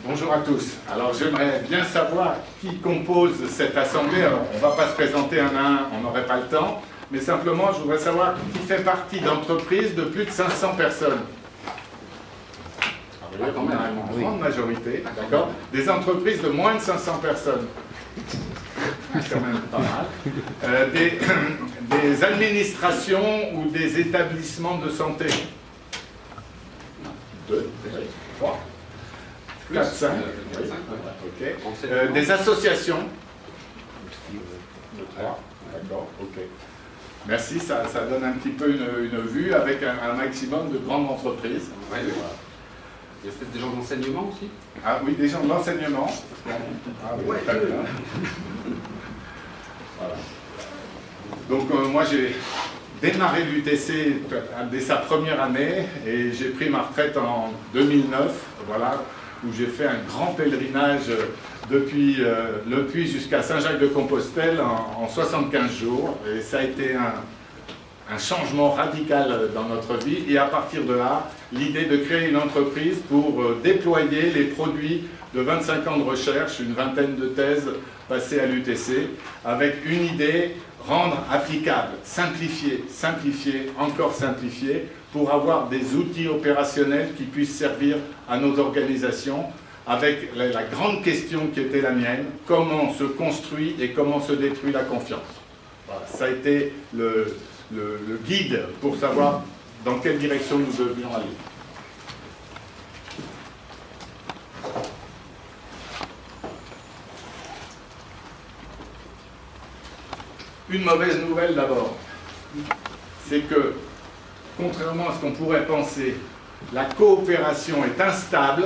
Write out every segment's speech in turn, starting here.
Bonjour à tous. Alors j'aimerais bien savoir qui compose cette assemblée. Alors, on ne va pas se présenter un à un, on n'aurait pas le temps, mais simplement je voudrais savoir qui fait partie d'entreprises de plus de 500 personnes. On a une grande majorité, d'accord. Des entreprises de moins de 500 personnes. C'est quand même pas mal. Des administrations ou des établissements de santé. 2, 3. 4, 5, oui. Okay. Des associations. 3, d'accord, ok. Merci, ça donne un petit peu une vue avec un maximum de grandes entreprises. Ouais, voilà. Il y a peut-être des gens d'enseignement aussi? Ah oui, des gens de l'enseignement. Ah oui, très bien. Voilà. Donc moi j'ai démarré l'UTC dès sa première année et j'ai pris ma retraite en 2009. Voilà, où j'ai fait un grand pèlerinage depuis Le Puy jusqu'à Saint-Jacques-de-Compostelle en 75 jours. Et ça a été un changement radical dans notre vie. Et à partir de là, l'idée de créer une entreprise pour déployer les produits de 25 ans de recherche, une vingtaine de thèses passées à l'UTC, avec une idée, rendre applicable, simplifier, encore simplifier, pour avoir des outils opérationnels qui puissent servir à nos organisations, avec la grande question qui était la mienne, comment se construit et comment se détruit la confiance. Voilà, ça a été le guide pour savoir dans quelle direction nous devions aller. Une mauvaise nouvelle d'abord, c'est que, contrairement à ce qu'on pourrait penser, la coopération est instable,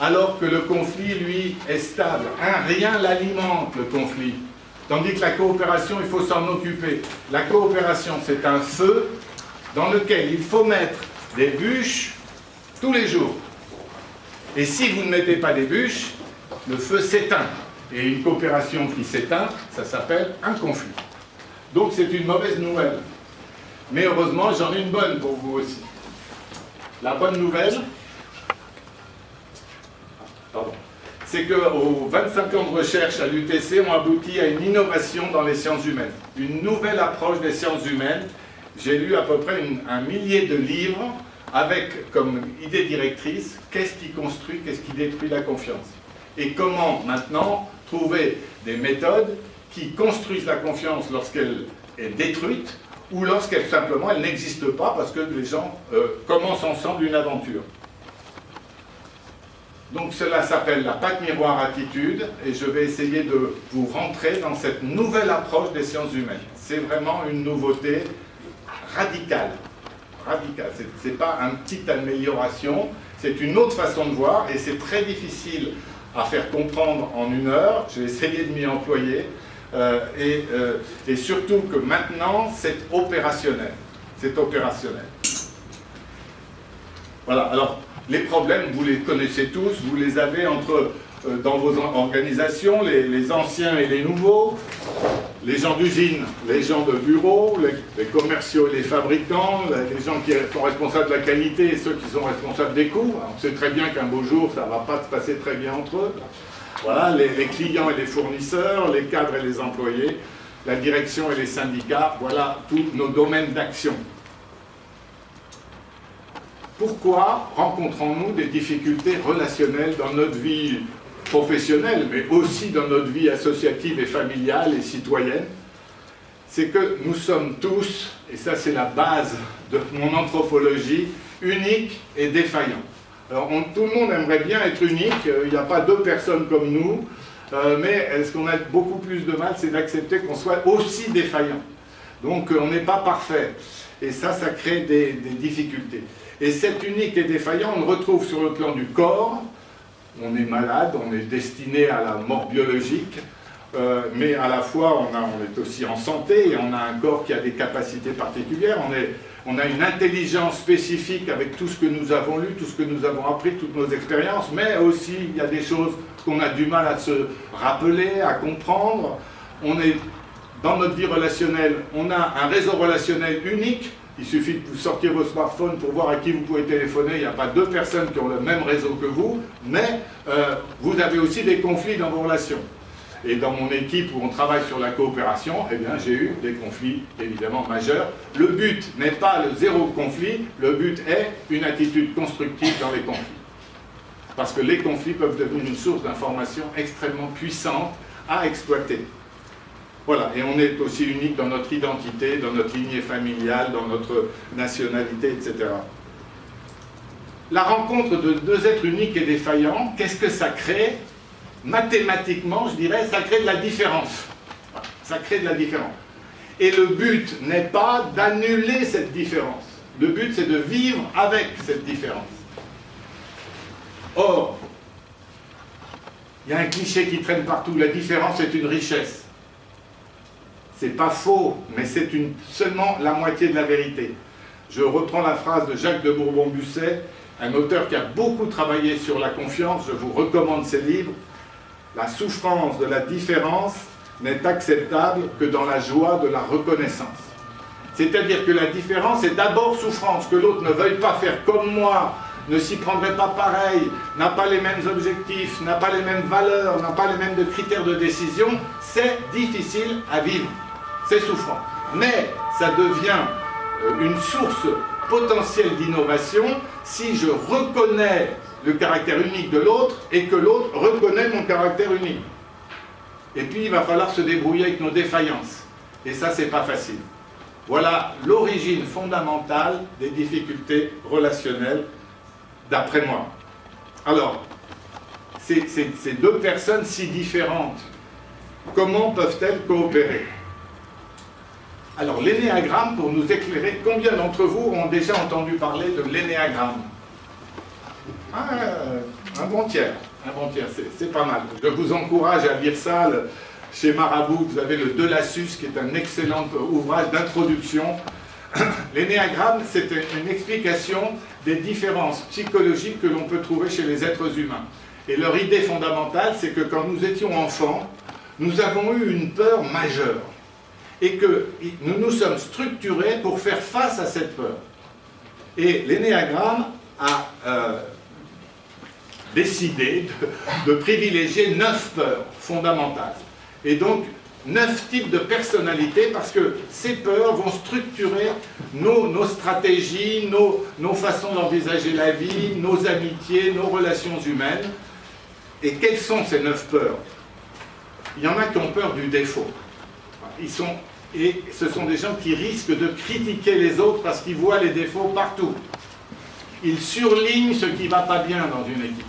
alors que le conflit, lui, est stable. Rien l'alimente, le conflit. Tandis que la coopération, il faut s'en occuper. La coopération, c'est un feu dans lequel il faut mettre des bûches tous les jours. Et si vous ne mettez pas des bûches, le feu s'éteint. Et une coopération qui s'éteint, ça s'appelle un conflit. Donc c'est une mauvaise nouvelle. Mais heureusement, j'en ai une bonne pour vous aussi. La bonne nouvelle, c'est qu'aux 25 ans de recherche à l'UTC, on aboutit à une innovation dans les sciences humaines. Une nouvelle approche des sciences humaines. J'ai lu à peu près un millier de livres avec comme idée directrice, qu'est-ce qui construit, qu'est-ce qui détruit la confiance. Et comment maintenant trouver des méthodes qui construisent la confiance lorsqu'elle est détruite ou lorsqu'elle simplement elle n'existe pas parce que les gens commencent ensemble une aventure. Donc cela s'appelle la Pâte Miroir Attitude et je vais essayer de vous rentrer dans cette nouvelle approche des sciences humaines. C'est vraiment une nouveauté radicale. Ce n'est pas une petite amélioration, c'est une autre façon de voir et c'est très difficile à faire comprendre en 1 heure. Je vais essayer de m'y employer et surtout que maintenant c'est opérationnel. C'est opérationnel. Voilà, alors les problèmes, vous les connaissez tous, vous les avez dans vos organisations, les anciens et les nouveaux, les gens d'usine, les gens de bureau, les commerciaux et les fabricants, les gens qui sont responsables de la qualité et ceux qui sont responsables des coûts. On sait très bien qu'un beau jour, ça ne va pas se passer très bien entre eux. Voilà, les clients et les fournisseurs, les cadres et les employés, la direction et les syndicats, voilà tous nos domaines d'action. Pourquoi rencontrons-nous des difficultés relationnelles dans notre vie professionnelle, mais aussi dans notre vie associative et familiale et citoyenne? C'est que nous sommes tous, et ça c'est la base de mon anthropologie, uniques et défaillants. Alors tout le monde aimerait bien être unique, il n'y a pas 2 personnes comme nous, mais ce qu'on a beaucoup plus de mal, c'est d'accepter qu'on soit aussi défaillant. Donc on n'est pas parfait, et ça crée des difficultés. Et cet unique et défaillant, on le retrouve sur le plan du corps. On est malade, on est destiné à la mort biologique, mais à la fois on est aussi en santé et on a un corps qui a des capacités particulières. On a une intelligence spécifique avec tout ce que nous avons lu, tout ce que nous avons appris, toutes nos expériences, mais aussi il y a des choses qu'on a du mal à se rappeler, à comprendre. Dans notre vie relationnelle, on a un réseau relationnel unique, Il suffit que vous sortiez vos smartphones pour voir à qui vous pouvez téléphoner. Il n'y a pas deux personnes qui ont le même réseau que vous, mais vous avez aussi des conflits dans vos relations. Et dans mon équipe où on travaille sur la coopération, eh bien, j'ai eu des conflits évidemment majeurs. Le but n'est pas le zéro conflit, le but est une attitude constructive dans les conflits. Parce que les conflits peuvent devenir une source d'information extrêmement puissante à exploiter. Voilà, et on est aussi unique dans notre identité, dans notre lignée familiale, dans notre nationalité, etc. La rencontre de deux êtres uniques et défaillants, qu'est-ce que ça crée? Mathématiquement, je dirais, ça crée de la différence. Ça crée de la différence. Et le but n'est pas d'annuler cette différence. Le but, c'est de vivre avec cette différence. Or, il y a un cliché qui traîne partout, la différence est une richesse. C'est pas faux, mais c'est seulement la moitié de la vérité. Je reprends la phrase de Jacques de Bourbon-Busset, un auteur qui a beaucoup travaillé sur la confiance, je vous recommande ses livres. La souffrance de la différence n'est acceptable que dans la joie de la reconnaissance. C'est-à-dire que la différence est d'abord souffrance, que l'autre ne veuille pas faire comme moi, ne s'y prendrait pas pareil, n'a pas les mêmes objectifs, n'a pas les mêmes valeurs, n'a pas les mêmes critères de décision, c'est difficile à vivre, c'est souffrant. Mais ça devient une source potentielle d'innovation si je reconnais le caractère unique de l'autre et que l'autre reconnaît mon caractère unique. Et puis il va falloir se débrouiller avec nos défaillances. Et ça, c'est pas facile. Voilà l'origine fondamentale des difficultés relationnelles, d'après moi. Alors, ces deux personnes si différentes, comment peuvent-elles coopérer? Alors, l'énéagramme, pour nous éclairer, combien d'entre vous ont déjà entendu parler de l'énéagramme? Un bon tiers, c'est pas mal. Je vous encourage à lire ça. Chez Marabout, vous avez le De Lassus, qui est un excellent ouvrage d'introduction. L'énéagramme, c'est une explication des différences psychologiques que l'on peut trouver chez les êtres humains. Et leur idée fondamentale, c'est que quand nous étions enfants, nous avons eu une peur majeure. Et que nous nous sommes structurés pour faire face à cette peur. Et l'énéagramme a décidé de privilégier 9 peurs fondamentales. Et donc, 9 types de personnalités, parce que ces peurs vont structurer nos stratégies, nos façons d'envisager la vie, nos amitiés, nos relations humaines. Et quelles sont ces 9 peurs? Il y en a qui ont peur du défaut. Et ce sont des gens qui risquent de critiquer les autres parce qu'ils voient les défauts partout. Ils surlignent ce qui ne va pas bien dans une équipe.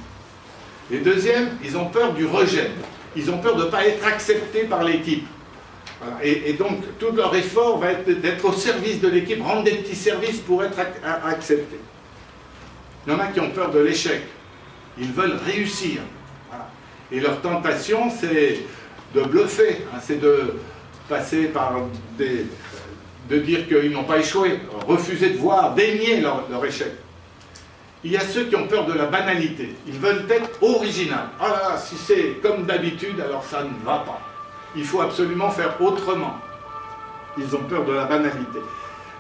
Les deuxièmes, ils ont peur du rejet. Ils ont peur de ne pas être acceptés par l'équipe. Voilà. Et donc, tout leur effort va être d'être au service de l'équipe, rendre des petits services pour être acceptés. Il y en a qui ont peur de l'échec. Ils veulent réussir. Voilà. Et leur tentation, c'est de bluffer. C'est de passer par de dire qu'ils n'ont pas échoué, refuser de voir, dénier leur échec. Il y a ceux qui ont peur de la banalité. Ils veulent être originaux. Ah là là, si c'est comme d'habitude, alors ça ne va pas. Il faut absolument faire autrement. Ils ont peur de la banalité.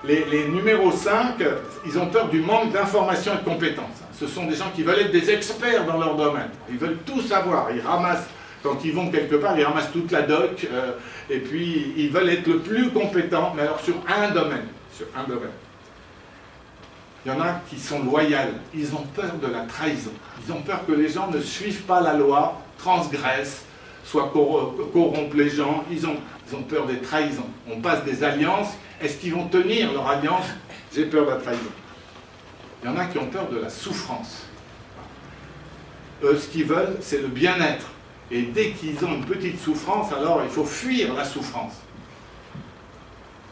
Les numéros 5, ils ont peur du manque d'information et de compétences. Ce sont des gens qui veulent être des experts dans leur domaine. Ils veulent tout savoir. Ils ramassent, quand ils vont quelque part, ils ramassent toute la doc, et puis ils veulent être le plus compétents, mais alors sur un domaine. Sur un domaine. Il y en a qui sont loyaux, ils ont peur de la trahison. Ils ont peur que les gens ne suivent pas la loi, transgressent, soit corrompent les gens. Ils ont peur des trahisons. On passe des alliances. Est-ce qu'ils vont tenir leur alliance? J'ai peur de la trahison. Il y en a qui ont peur de la souffrance. Eux, ce qu'ils veulent, c'est le bien-être. Et dès qu'ils ont une petite souffrance, alors il faut fuir la souffrance.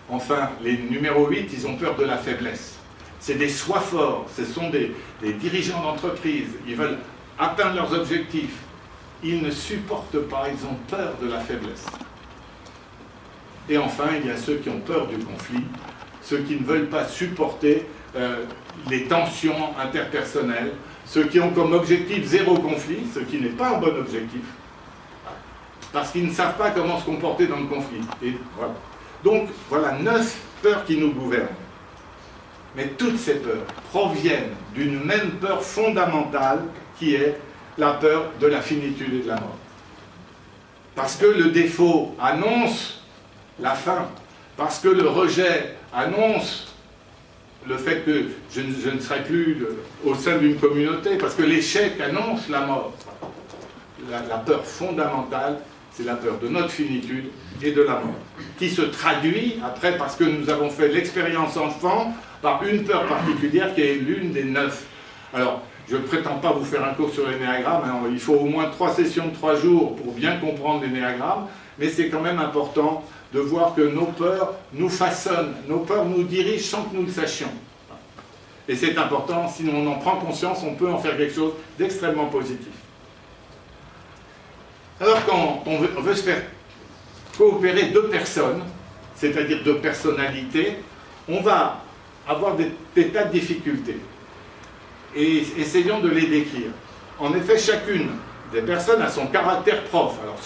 Enfin, les numéros 8, ils ont peur de la faiblesse. C'est des sois forts, ce sont des dirigeants d'entreprise, ils veulent atteindre leurs objectifs. Ils ne supportent pas, ils ont peur de la faiblesse. Et enfin, il y a ceux qui ont peur du conflit, ceux qui ne veulent pas supporter les tensions interpersonnelles, ceux qui ont comme objectif zéro conflit, ce qui n'est pas un bon objectif, parce qu'ils ne savent pas comment se comporter dans le conflit. Et voilà. Donc, voilà 9 peurs qui nous gouvernent. Mais toutes ces peurs proviennent d'une même peur fondamentale qui est la peur de la finitude et de la mort. Parce que le défaut annonce la fin, parce que le rejet annonce le fait que je ne serai plus au sein d'une communauté, parce que l'échec annonce la mort. La peur fondamentale, c'est la peur de notre finitude et de la mort, qui se traduit après, parce que nous avons fait l'expérience enfant, par une peur particulière qui est l'une des 9. Alors, je ne prétends pas vous faire un cours sur les néagrammes, hein, il faut au moins 3 sessions de 3 jours pour bien comprendre les néagrammes, mais c'est quand même important de voir que nos peurs nous façonnent, nos peurs nous dirigent sans que nous le sachions. Et c'est important, si on en prend conscience, on peut en faire quelque chose d'extrêmement positif. Alors quand on veut se faire coopérer 2 personnes, c'est-à-dire 2 personnalités, on va avoir des tas de difficultés. Et essayons de les décrire. En effet, chacune des personnes a son caractère propre. Alors,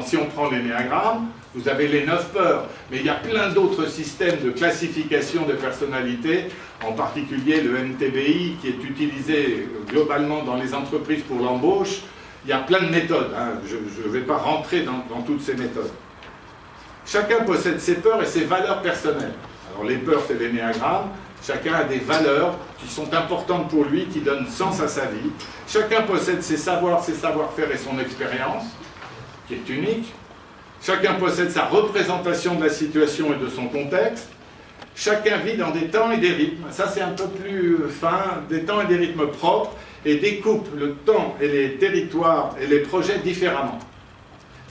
si on prend les néagrammes, vous avez les 9 peurs, mais il y a plein d'autres systèmes de classification des personnalités, en particulier le MTBI, qui est utilisé globalement dans les entreprises pour l'embauche. Il y a plein de méthodes, hein. Je ne vais pas rentrer dans toutes ces méthodes. Chacun possède ses peurs et ses valeurs personnelles. Alors les peurs, c'est les néagrammes. Chacun a des valeurs qui sont importantes pour lui, qui donnent sens à sa vie. Chacun possède ses savoirs, ses savoir-faire et son expérience, qui est unique. Chacun possède sa représentation de la situation et de son contexte. Chacun vit dans des temps et des rythmes. Ça, c'est un peu plus fin, des temps et des rythmes propres, et découpe le temps et les territoires et les projets différemment.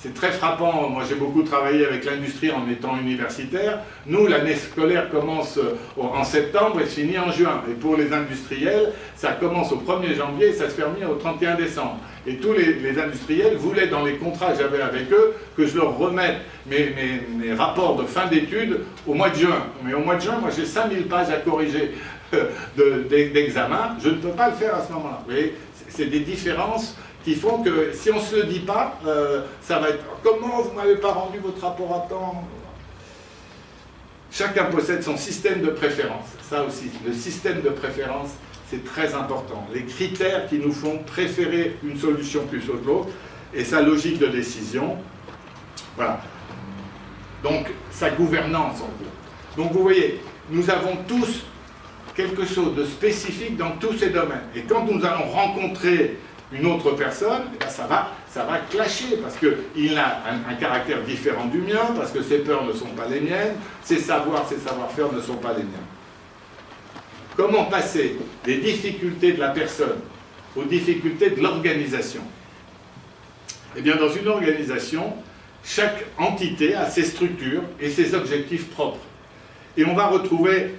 C'est très frappant. Moi, j'ai beaucoup travaillé avec l'industrie en étant universitaire. Nous, l'année scolaire commence en septembre et se finit en juin. Et pour les industriels, ça commence au 1er janvier et ça se termine au 31 décembre. Et tous les industriels voulaient, dans les contrats que j'avais avec eux, que je leur remette mes rapports de fin d'études au mois de juin. Mais au mois de juin, moi, j'ai 5000 pages à corriger d'examen. Je ne peux pas le faire à ce moment-là. Vous voyez, c'est des différences qui font que si on ne se le dit pas, ça va être « Comment vous ne m'avez pas rendu votre rapport à temps ?» Chacun possède son système de préférence. Ça aussi, le système de préférence, c'est très important. Les critères qui nous font préférer une solution plus que l'autre et sa logique de décision. Voilà. Donc, sa gouvernance, en gros. Donc, vous voyez, nous avons tous quelque chose de spécifique dans tous ces domaines. Et quand nous allons rencontrer une autre personne, eh bien ça va clasher, parce qu'il a un caractère différent du mien, parce que ses peurs ne sont pas les miennes, ses savoirs, ses savoir-faire ne sont pas les miens. Comment passer des difficultés de la personne aux difficultés de l'organisation? Eh bien, dans une organisation, chaque entité a ses structures et ses objectifs propres. Et on va retrouver,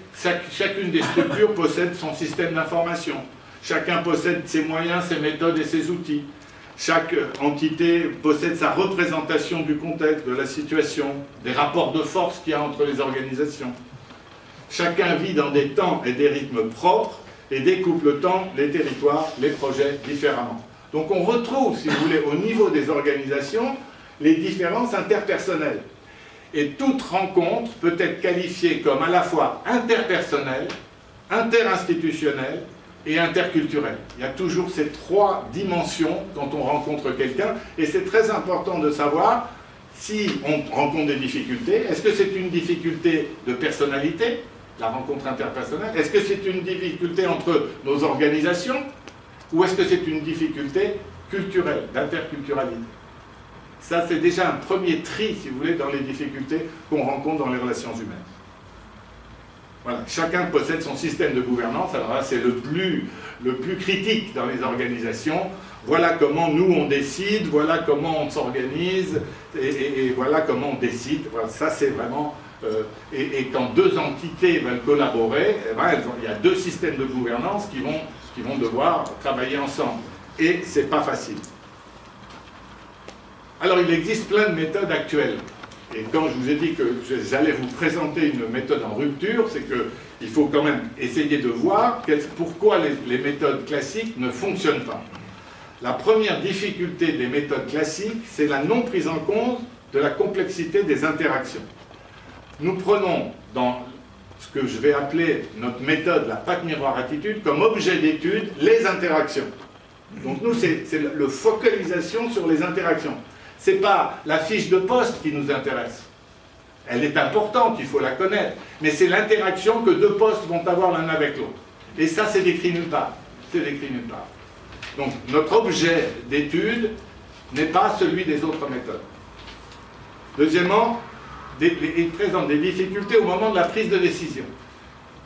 chacune des structures possède son système d'information. Chacun possède ses moyens, ses méthodes et ses outils. Chaque entité possède sa représentation du contexte, de la situation, des rapports de force qu'il y a entre les organisations. Chacun vit dans des temps et des rythmes propres et découpe le temps, les territoires, les projets différemment. Donc on retrouve, si vous voulez, au niveau des organisations, les différences interpersonnelles. Et toute rencontre peut être qualifiée comme à la fois interpersonnelle, interinstitutionnelle et interculturelle. Il y a toujours ces 3 dimensions quand on rencontre quelqu'un, et c'est très important de savoir si on rencontre des difficultés. Est-ce que c'est une difficulté de personnalité, la rencontre interpersonnelle? Est-ce que c'est une difficulté entre nos organisations? Ou est-ce que c'est une difficulté culturelle, d'interculturalité? Ça, c'est déjà un premier tri, si vous voulez, dans les difficultés qu'on rencontre dans les relations humaines. Voilà. Chacun possède son système de gouvernance. Alors là, c'est le plus critique dans les organisations. Voilà comment nous, on décide, voilà comment on s'organise, et voilà comment on décide. Voilà, ça, c'est vraiment... et quand 2 entités veulent collaborer, eh ben, il y a 2 systèmes de gouvernance qui vont devoir travailler ensemble. Et c'est pas facile. Alors, il existe plein de méthodes actuelles. Et quand je vous ai dit que j'allais vous présenter une méthode en rupture, c'est qu'il faut quand même essayer de voir pourquoi les méthodes classiques ne fonctionnent pas. La première difficulté des méthodes classiques, c'est la non prise en compte de la complexité des interactions. Nous prenons dans ce que je vais appeler notre méthode, la patte miroir attitude, comme objet d'étude, les interactions. Donc nous, c'est la focalisation sur les interactions. Ce n'est pas la fiche de poste qui nous intéresse. Elle est importante, il faut la connaître. Mais c'est l'interaction que deux postes vont avoir l'un avec l'autre. Et ça, c'est décrit nulle part. C'est décrit nulle part. Donc notre objet d'étude n'est pas celui des autres méthodes. Deuxièmement, il présente des difficultés au moment de la prise de décision,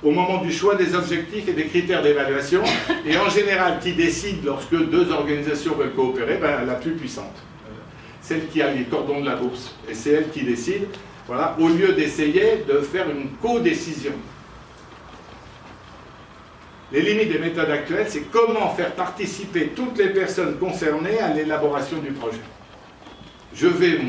au moment du choix des objectifs et des critères d'évaluation, et en général, qui décide lorsque deux organisations veulent coopérer, ben, la plus puissante. Celle qui a les cordons de la bourse, et c'est elle qui décide, voilà, au lieu d'essayer de faire une co-décision. Les limites des méthodes actuelles, c'est comment faire participer toutes les personnes concernées à l'élaboration du projet. Je vais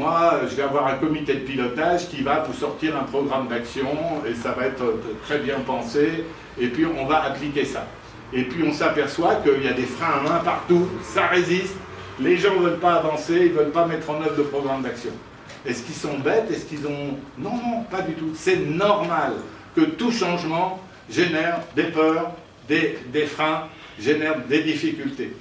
avoir un comité de pilotage qui va vous sortir un programme d'action et ça va être très bien pensé et puis on va appliquer ça. Et puis on s'aperçoit qu'il y a des freins à main partout, ça résiste, les gens ne veulent pas avancer, ils ne veulent pas mettre en œuvre de programme d'action. Est-ce qu'ils sont bêtes? Est-ce qu'ils ont... Non, non, pas du tout. C'est normal que tout changement génère des peurs, des freins, génère des difficultés.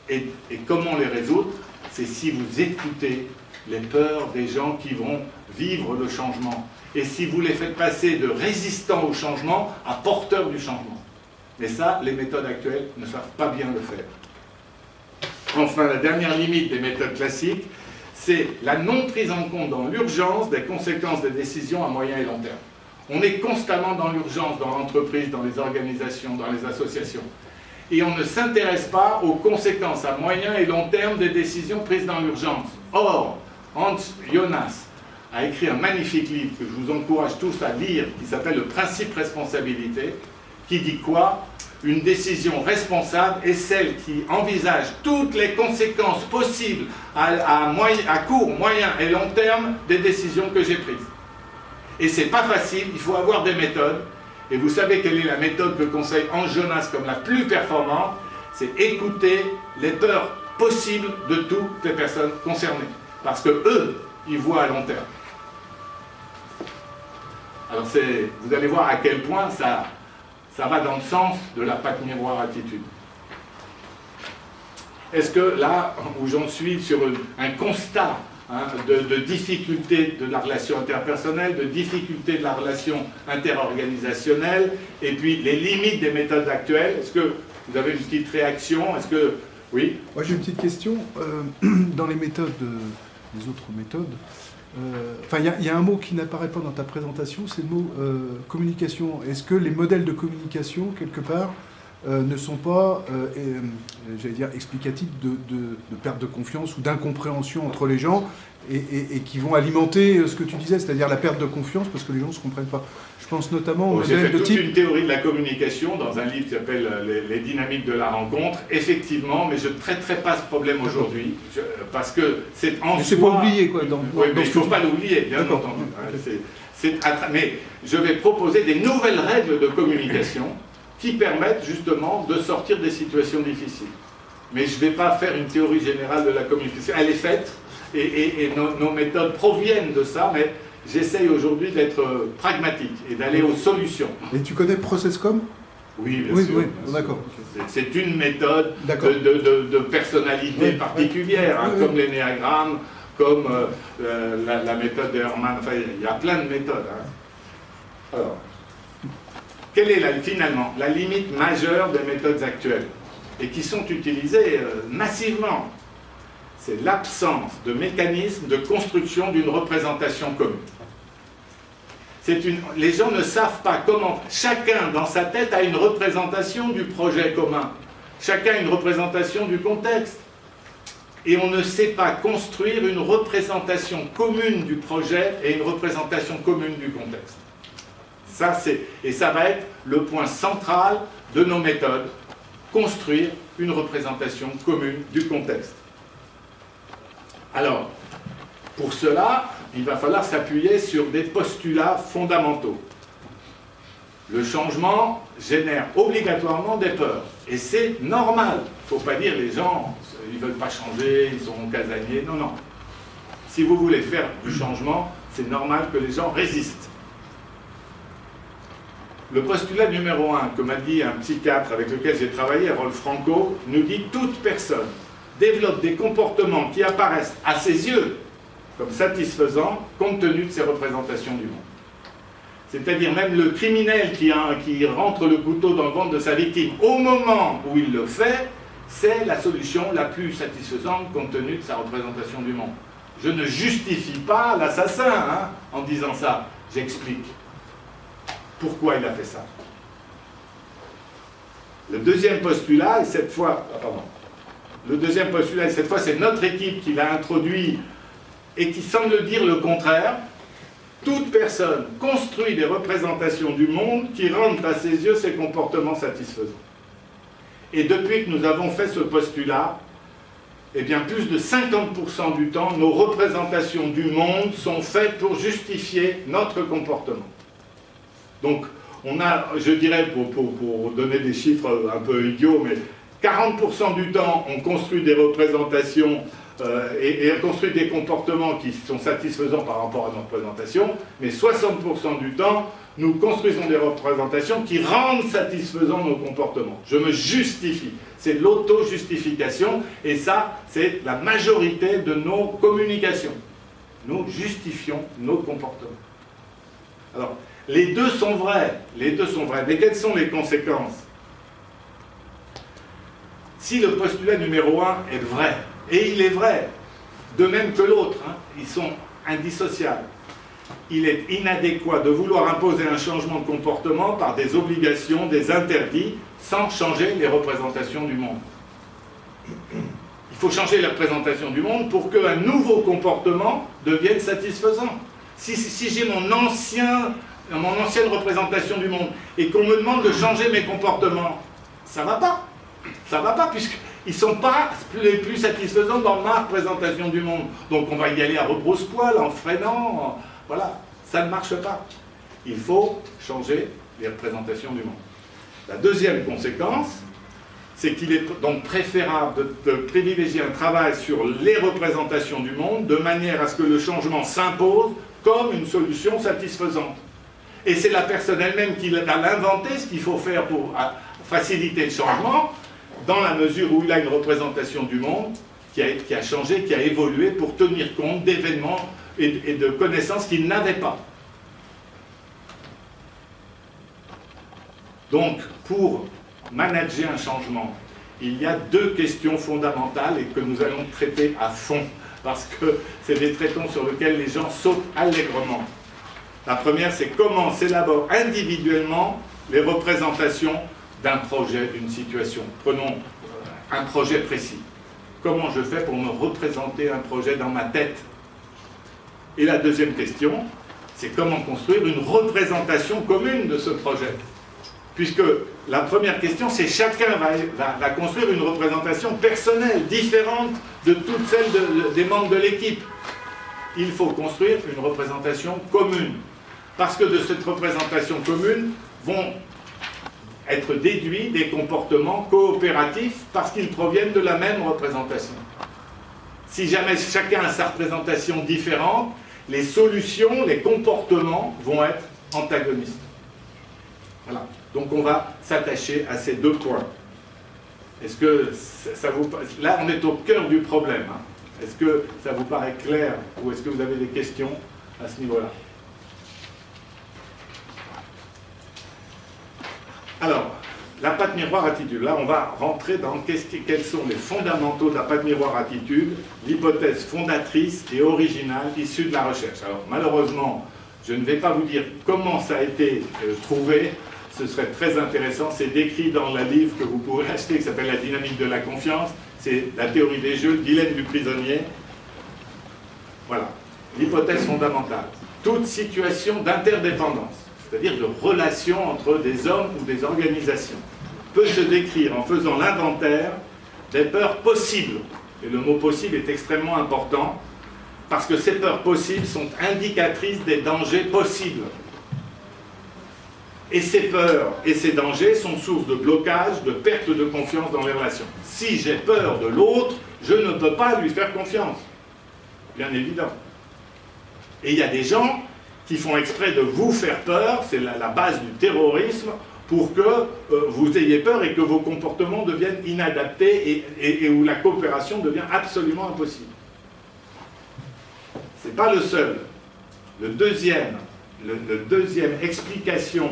Et comment les résoudre? C'est si vous écoutez les peurs des gens qui vont vivre le changement. Et si vous les faites passer de résistants au changement à porteurs du changement. Mais ça, les méthodes actuelles ne savent pas bien le faire. Enfin, la dernière limite des méthodes classiques, c'est la non prise en compte dans l'urgence des conséquences des décisions à moyen et long terme. On est constamment dans l'urgence, dans l'entreprise, dans les organisations, dans les associations. Et on ne s'intéresse pas aux conséquences à moyen et long terme des décisions prises dans l'urgence. Or, Hans Jonas a écrit un magnifique livre que je vous encourage tous à lire, qui s'appelle « Le principe responsabilité », qui dit quoi? Une décision responsable est celle qui envisage toutes les conséquences possibles à court, moyen et long terme des décisions que j'ai prises. Et c'est pas facile, il faut avoir des méthodes. Et vous savez quelle est la méthode que conseille Hans Jonas comme la plus performante? C'est écouter les peurs possibles de toutes les personnes concernées. Parce que eux, ils voient à long terme. Alors vous allez voir à quel point ça va dans le sens de la patte miroir attitude. Est-ce que là où j'en suis sur un constat de difficultés de la relation interpersonnelle, de difficultés de la relation interorganisationnelle, et puis les limites des méthodes actuelles. Est-ce que vous avez une petite réaction? Est-ce que... Oui? Moi j'ai une petite question. Dans les méthodes, les autres méthodes, enfin il y a un mot qui n'apparaît pas dans ta présentation, c'est le mot communication. Est-ce que les modèles de communication, quelque part, ne sont pas, j'allais dire, explicatifs de perte de confiance ou d'incompréhension entre les gens et qui vont alimenter ce que tu disais, c'est-à-dire la perte de confiance parce que les gens ne se comprennent pas. Je pense notamment au modèle de type... J'ai fait toute une théorie de la communication dans un livre qui s'appelle Les dynamiques de la rencontre, effectivement, mais je ne traiterai pas ce problème aujourd'hui parce que c'est en soi... Mais c'est pas oublié, quoi. Oui, mais il ne faut pas l'oublier, bien entendu. Mais je vais proposer des nouvelles règles de communication qui permettent justement de sortir des situations difficiles. Mais je ne vais pas faire une théorie générale de la communication. Elle est faite, et nos méthodes proviennent de ça, mais j'essaye aujourd'hui d'être pragmatique et d'aller aux solutions. Et tu connais ProcessCom? Oui, bien sûr. Oui, d'accord. C'est une méthode de personnalité particulière, comme l'énéagramme, comme la méthode de Hermann. Enfin, il y a plein de méthodes. Alors, quelle est finalement la limite majeure des méthodes actuelles et qui sont utilisées massivement? C'est l'absence de mécanisme de construction d'une représentation commune. Les gens ne savent pas comment. Chacun dans sa tête a une représentation du projet commun. Chacun a une représentation du contexte. Et on ne sait pas construire une représentation commune du projet et une représentation commune du contexte. Et ça va être le point central de nos méthodes, construire une représentation commune du contexte. Alors, pour cela, il va falloir s'appuyer sur des postulats fondamentaux. Le changement génère obligatoirement des peurs, et c'est normal. Il ne faut pas dire les gens, ils ne veulent pas changer, ils sont casaniers, non, non. Si vous voulez faire du changement, c'est normal que les gens résistent. Le postulat numéro 1, que m'a dit un psychiatre avec lequel j'ai travaillé, Rolf Franco, nous dit « Toute personne développe des comportements qui apparaissent à ses yeux comme satisfaisants compte tenu de ses représentations du monde. » C'est-à-dire même le criminel qui rentre le couteau dans le ventre de sa victime, au moment où il le fait, c'est la solution la plus satisfaisante compte tenu de sa représentation du monde. Je ne justifie pas l'assassin en disant ça, j'explique pourquoi il a fait ça. Le deuxième postulat, et cette fois, c'est notre équipe qui l'a introduit et qui semble dire le contraire. Toute personne construit des représentations du monde qui rendent à ses yeux ses comportements satisfaisants. Et depuis que nous avons fait ce postulat, eh bien plus de 50% du temps, nos représentations du monde sont faites pour justifier notre comportement. Donc, on a, je dirais, pour donner des chiffres un peu idiots, mais 40% du temps, on construit des représentations et on construit des comportements qui sont satisfaisants par rapport à nos représentations, mais 60% du temps, nous construisons des représentations qui rendent satisfaisants nos comportements. Je me justifie. C'est l'auto-justification, et ça, c'est la majorité de nos communications. Nous justifions nos comportements. Alors, les deux sont vrais, mais quelles sont les conséquences? Si le postulat numéro 1 est vrai, et il est vrai, de même que l'autre, ils sont indissociables, il est inadéquat de vouloir imposer un changement de comportement par des obligations, des interdits, sans changer les représentations du monde. Il faut changer la représentation du monde pour qu'un nouveau comportement devienne satisfaisant. Si j'ai mon ancienne représentation du monde et qu'on me demande de changer mes comportements, ça ne va pas. Ça ne va pas, puisqu'ils ne sont pas les plus satisfaisants dans ma représentation du monde. Donc on va y aller à rebrousse-poil, en freinant, voilà. Ça ne marche pas. Il faut changer les représentations du monde. La deuxième conséquence, c'est qu'il est donc préférable de privilégier un travail sur les représentations du monde de manière à ce que le changement s'impose comme une solution satisfaisante. Et c'est la personne elle-même qui a inventé ce qu'il faut faire pour faciliter le changement, dans la mesure où il a une représentation du monde qui a changé, qui a évolué pour tenir compte d'événements et de connaissances qu'il n'avait pas. Donc, pour manager un changement, il y a deux questions fondamentales et que nous allons traiter à fond, parce que c'est des traitons sur lesquels les gens sautent allègrement. La première, c'est comment s'élaborent individuellement les représentations d'un projet, d'une situation. Prenons un projet précis. Comment je fais pour me représenter un projet dans ma tête? Et la deuxième question, c'est comment construire une représentation commune de ce projet. Puisque la première question, c'est chacun va construire une représentation personnelle, différente de toutes celles des membres de l'équipe. Il faut construire une représentation commune. Parce que de cette représentation commune vont être déduits des comportements coopératifs parce qu'ils proviennent de la même représentation. Si jamais chacun a sa représentation différente, les solutions, les comportements vont être antagonistes. Voilà. Donc on va s'attacher à ces deux points. Est-ce que ça vous... Là, on est au cœur du problème. Est-ce que ça vous paraît clair ou est-ce que vous avez des questions à ce niveau-là? Alors, la patte miroir attitude. Là, on va rentrer dans quels sont les fondamentaux de la patte miroir attitude, l'hypothèse fondatrice et originale issue de la recherche. Alors, malheureusement, je ne vais pas vous dire comment ça a été trouvé. Ce serait très intéressant. C'est décrit dans le livre que vous pourrez acheter qui s'appelle La dynamique de la confiance. C'est la théorie des jeux d'Hélène du Prisonnier. Voilà. L'hypothèse fondamentale. Toute situation d'interdépendance, c'est-à-dire de relation entre des hommes ou des organisations, peut se décrire en faisant l'inventaire des peurs possibles. Et le mot possible est extrêmement important, parce que ces peurs possibles sont indicatrices des dangers possibles. Et ces peurs et ces dangers sont source de blocage, de perte de confiance dans les relations. Si j'ai peur de l'autre, je ne peux pas lui faire confiance. Bien évident. Et il y a des gens qui font exprès de vous faire peur, c'est la base du terrorisme, pour que vous ayez peur et que vos comportements deviennent inadaptés et où la coopération devient absolument impossible. Ce n'est pas le seul. Le deuxième explication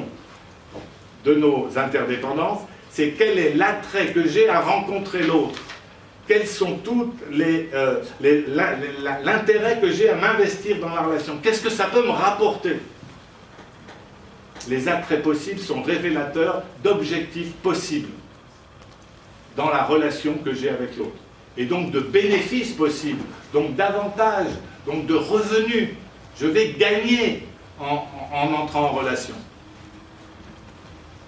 de nos interdépendances, c'est quel est l'attrait que j'ai à rencontrer l'autre. Quels sont tous l'intérêt que j'ai à m'investir dans la relation. Qu'est-ce que ça peut me rapporter? Les attraits possibles sont révélateurs d'objectifs possibles dans la relation que j'ai avec l'autre. Et donc de bénéfices possibles, donc d'avantages, donc de revenus. Je vais gagner en entrant en relation.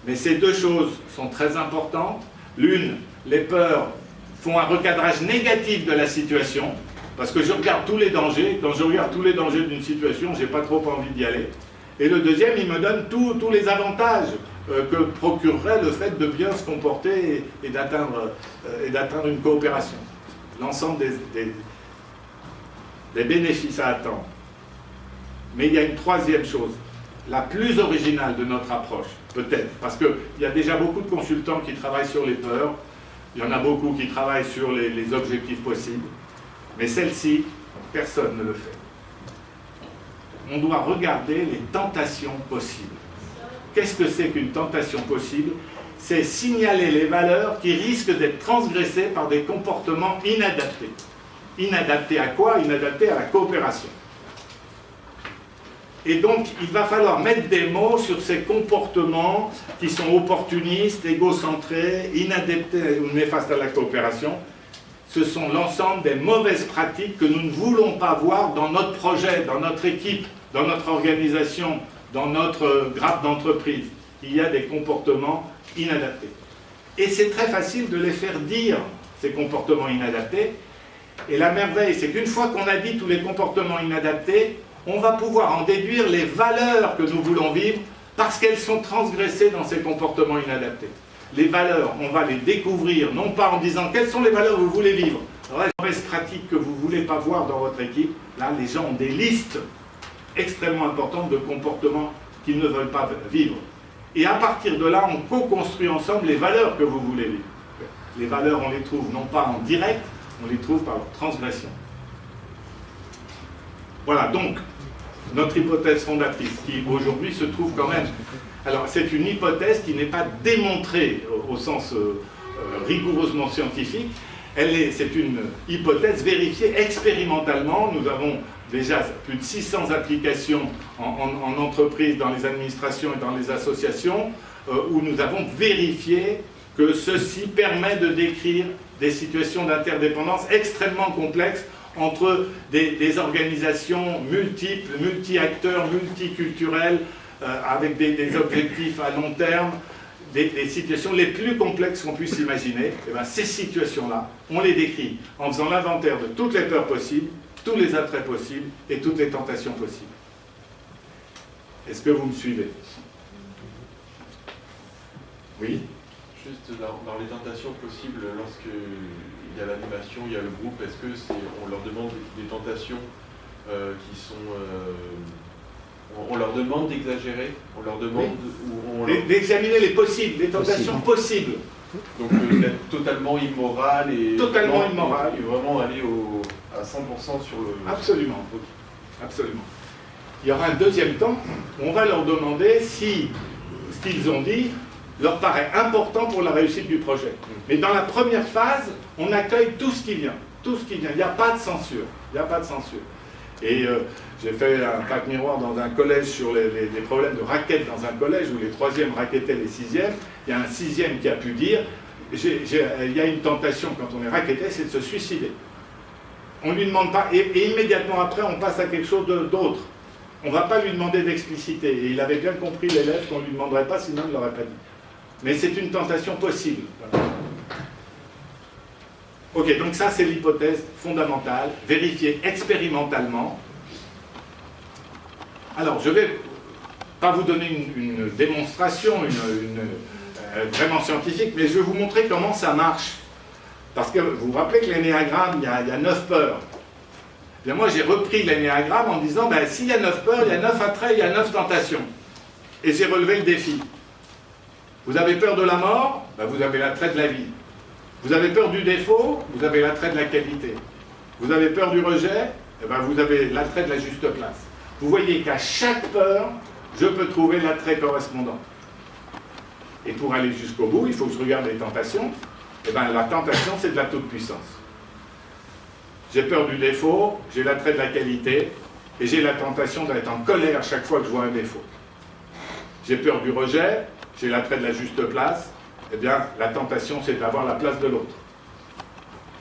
Mais ces deux choses sont très importantes. L'une, les peurs font un recadrage négatif de la situation, parce que je regarde tous les dangers. Quand je regarde tous les dangers d'une situation, je n'ai pas trop envie d'y aller. Et le deuxième, il me donne tous les avantages que procurerait le fait de bien se comporter et d'atteindre une coopération. L'ensemble des bénéfices à attendre. Mais il y a une troisième chose, la plus originale de notre approche, peut-être, parce qu'il y a déjà beaucoup de consultants qui travaillent sur les peurs, il y en a beaucoup qui travaillent sur les objectifs possibles, mais celle-ci, personne ne le fait. On doit regarder les tentations possibles. Qu'est-ce que c'est qu'une tentation possible? C'est signaler les valeurs qui risquent d'être transgressées par des comportements inadaptés. Inadaptés à quoi? Inadaptés à la coopération. Et donc, il va falloir mettre des mots sur ces comportements qui sont opportunistes, égocentrés, inadaptés ou néfastes à la coopération. Ce sont l'ensemble des mauvaises pratiques que nous ne voulons pas voir dans notre projet, dans notre équipe, dans notre organisation, dans notre grappe d'entreprise. Il y a des comportements inadaptés. Et c'est très facile de les faire dire, ces comportements inadaptés. Et la merveille, c'est qu'une fois qu'on a dit tous les comportements inadaptés, on va pouvoir en déduire les valeurs que nous voulons vivre parce qu'elles sont transgressées dans ces comportements inadaptés. Les valeurs, on va les découvrir, non pas en disant quelles sont les valeurs que vous voulez vivre. Alors, les mauvaises pratiques que vous ne voulez pas voir dans votre équipe, là, les gens ont des listes extrêmement importantes de comportements qu'ils ne veulent pas vivre. Et à partir de là, on co-construit ensemble les valeurs que vous voulez vivre. Les valeurs, on les trouve non pas en direct, on les trouve par leur transgression. Voilà, donc, notre hypothèse fondatrice, qui aujourd'hui se trouve quand même... Alors, c'est une hypothèse qui n'est pas démontrée au sens rigoureusement scientifique. C'est une hypothèse vérifiée expérimentalement. Nous avons déjà plus de 600 applications en entreprise, dans les administrations et dans les associations, où nous avons vérifié que ceci permet de décrire des situations d'interdépendance extrêmement complexes entre des organisations multiples, multi-acteurs, multiculturelles, avec des objectifs à long terme, des situations les plus complexes qu'on puisse imaginer. Et bien, ces situations-là, on les décrit en faisant l'inventaire de toutes les peurs possibles, tous les attraits possibles et toutes les tentations possibles. Est-ce que vous me suivez? Oui? Juste dans les tentations possibles, lorsqu'il y a l'animation, il y a le groupe, est-ce qu'on leur demande des tentations qui sont... on leur demande d'exagérer, on leur demande... D'examiner les possibles, les tentations possibles. Donc d'être totalement immoral et... Totalement immoral. Et vraiment aller à 100% sur le... Absolument. Absolument. Il y aura un deuxième temps où on va leur demander si ce qu'ils ont dit leur paraît important pour la réussite du projet. Mais dans la première phase, on accueille tout ce qui vient. Tout ce qui vient. Il n'y a pas de censure. Il n'y a pas de censure. Et j'ai fait un plaque miroir dans un collège sur les problèmes de raquettes dans un collège où les troisièmes raquettaient les sixièmes. Il y a un sixième qui a pu dire il y a une tentation quand on est raquetté, c'est de se suicider. On ne lui demande pas, et immédiatement après, on passe à quelque chose d'autre. On ne va pas lui demander d'expliciter. Et il avait bien compris, l'élève, qu'on ne lui demanderait pas, sinon il ne l'aurait pas dit. Mais c'est une tentation possible. Voilà. Ok, donc ça c'est l'hypothèse fondamentale, vérifiée expérimentalement. Alors, je ne vais pas vous donner une démonstration vraiment scientifique, mais je vais vous montrer comment ça marche. Parce que vous vous rappelez que l'énéagramme, il y a 9 peurs. Bien, moi, j'ai repris l'énéagramme en disant, ben, s'il y a 9 peurs, il y a 9 attraits, il y a 9 tentations. Et j'ai relevé le défi. Vous avez peur de la mort, ben, vous avez l'attrait de la vie. Vous avez peur du défaut, vous avez l'attrait de la qualité. Vous avez peur du rejet, eh ben, vous avez l'attrait de la juste place. Vous voyez qu'à chaque peur, je peux trouver l'attrait correspondant. Et pour aller jusqu'au bout, il faut que je regarde les tentations. Eh ben, la tentation, c'est de la toute-puissance. J'ai peur du défaut, j'ai l'attrait de la qualité, et j'ai la tentation d'être en colère chaque fois que je vois un défaut. J'ai peur du rejet, j'ai l'attrait de la juste place, eh bien, la tentation, c'est d'avoir la place de l'autre.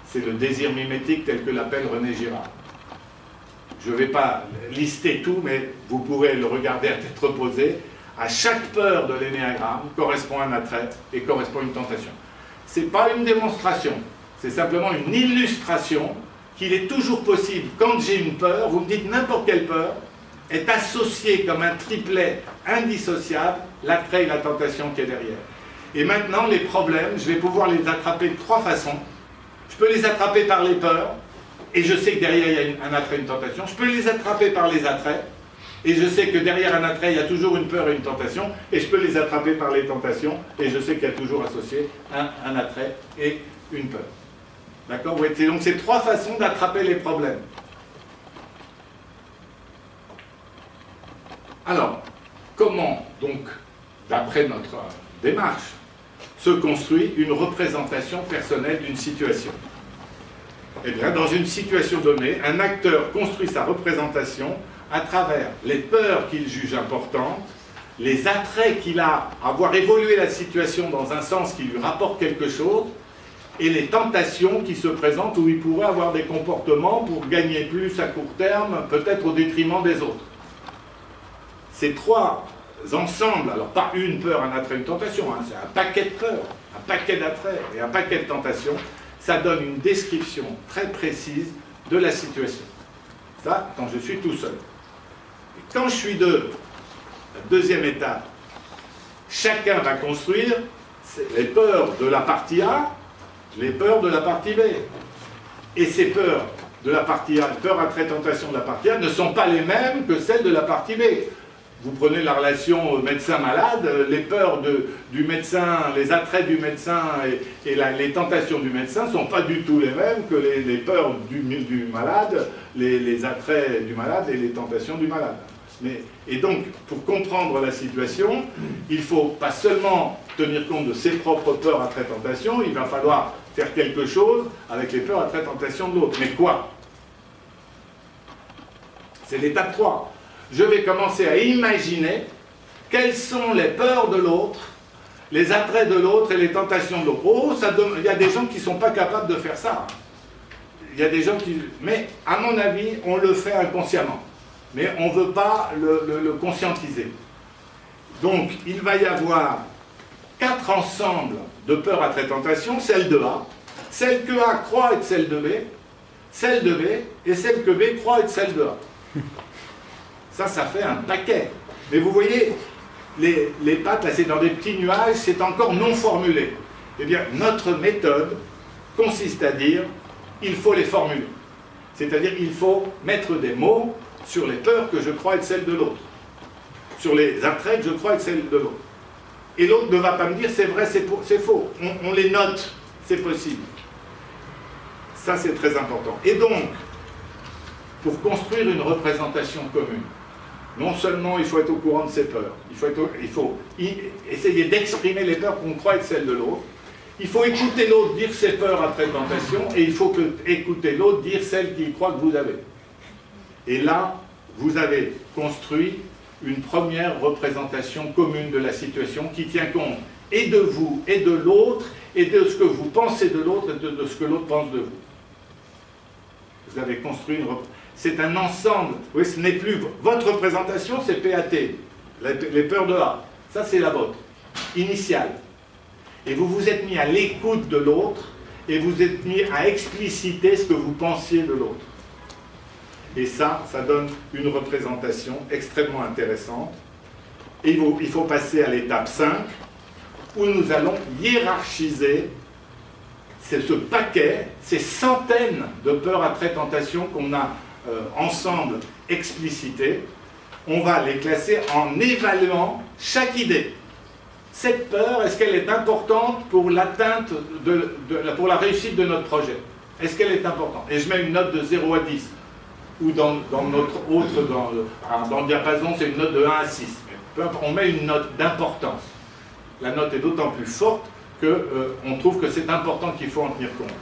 C'est le désir mimétique tel que l'appelle René Girard. Je ne vais pas lister tout, mais vous pourrez le regarder à tête reposée. À chaque peur de l'énéagramme correspond un attrait et correspond une tentation. Ce n'est pas une démonstration, c'est simplement une illustration qu'il est toujours possible, quand j'ai une peur, vous me dites n'importe quelle peur, est associée comme un triplet indissociable, l'attrait et la tentation qui est derrière. Et maintenant, les problèmes, je vais pouvoir les attraper de 3 façons. Je peux les attraper par les peurs, et je sais que derrière il y a un attrait et une tentation. Je peux les attraper par les attraits, et je sais que derrière un attrait, il y a toujours une peur et une tentation, et je peux les attraper par les tentations, et je sais qu'il y a toujours associé un attrait et une peur. D'accord? Donc c'est 3 façons d'attraper les problèmes. Alors, comment, donc, d'après notre démarche, se construit une représentation personnelle d'une situation? Eh bien, dans une situation donnée, un acteur construit sa représentation à travers les peurs qu'il juge importantes, les attraits qu'il a à voir évoluer la situation dans un sens qui lui rapporte quelque chose, et les tentations qui se présentent où il pourrait avoir des comportements pour gagner plus à court terme, peut-être au détriment des autres. Ces 3 ensembles, alors pas une peur, un attrait, une tentation, hein, c'est un paquet de peurs, un paquet d'attraits et un paquet de tentations, ça donne une description très précise de la situation. Ça, quand je suis tout seul. Et quand je suis deux, la deuxième étape, chacun va construire les peurs de la partie A, les peurs de la partie B. Et ces peurs de la partie A, les peurs, attraits, tentations de la partie A ne sont pas les mêmes que celles de la partie B. Vous prenez la relation médecin-malade, les peurs du médecin, les attraits du médecin et les tentations du médecin ne sont pas du tout les mêmes que les peurs du malade, les attraits du malade et les tentations du malade. Et donc, pour comprendre la situation, il ne faut pas seulement tenir compte de ses propres peurs, attraits, tentations, il va falloir faire quelque chose avec les peurs, attraits, tentations de l'autre. Mais quoi? C'est l'étape 3. Je vais commencer à imaginer quelles sont les peurs de l'autre, les attraits de l'autre et les tentations de l'autre. Oh, il y a des gens qui ne sont pas capables de faire ça. Il y a des gens qui... Mais, à mon avis, on le fait inconsciemment. Mais on ne veut pas le conscientiser. Donc, il va y avoir 4 ensembles de peurs, attraits, tentations, celle de A, celle que A croit être celle de B, celle de B, et celle que B croit être celle de A. Ça fait un paquet. Mais vous voyez, les pattes, là, c'est dans des petits nuages, c'est encore non formulé. Eh bien, notre méthode consiste à dire, il faut les formuler. C'est-à-dire, il faut mettre des mots sur les peurs que je crois être celles de l'autre, sur les attraits que je crois être celles de l'autre. Et l'autre ne va pas me dire, c'est vrai, c'est faux. On les note, c'est possible. Ça, c'est très important. Et donc, pour construire une représentation commune, non seulement il faut être au courant de ses peurs, il faut essayer d'exprimer les peurs qu'on croit être celles de l'autre, il faut écouter l'autre dire ses peurs après tentation, et il faut écouter l'autre dire celles qu'il croit que vous avez. Et là, vous avez construit une première représentation commune de la situation qui tient compte et de vous et de l'autre, et de ce que vous pensez de l'autre et de ce que l'autre pense de vous. Vous avez construit une représentation. C'est un ensemble. Oui, ce n'est plus votre représentation, c'est PAT, les peurs de A. Ça, c'est la vôtre, initiale. Et vous vous êtes mis à l'écoute de l'autre, et vous êtes mis à expliciter ce que vous pensiez de l'autre. Et ça donne une représentation extrêmement intéressante. Et il faut passer à l'étape 5, où nous allons hiérarchiser ce paquet, ces centaines de peurs, attraits, tentations qu'on a ensemble explicitées, on va les classer en évaluant chaque idée. Cette peur, est-ce qu'elle est importante pour l'atteinte, pour la réussite de notre projet? Est-ce qu'elle est importante? Et je mets une note de 0 à 10. Ou dans notre autre, dans le diapason, c'est une note de 1 à 6. Peu importe, on met une note d'importance. La note est d'autant plus forte qu'on trouve que c'est important qu'il faut en tenir compte.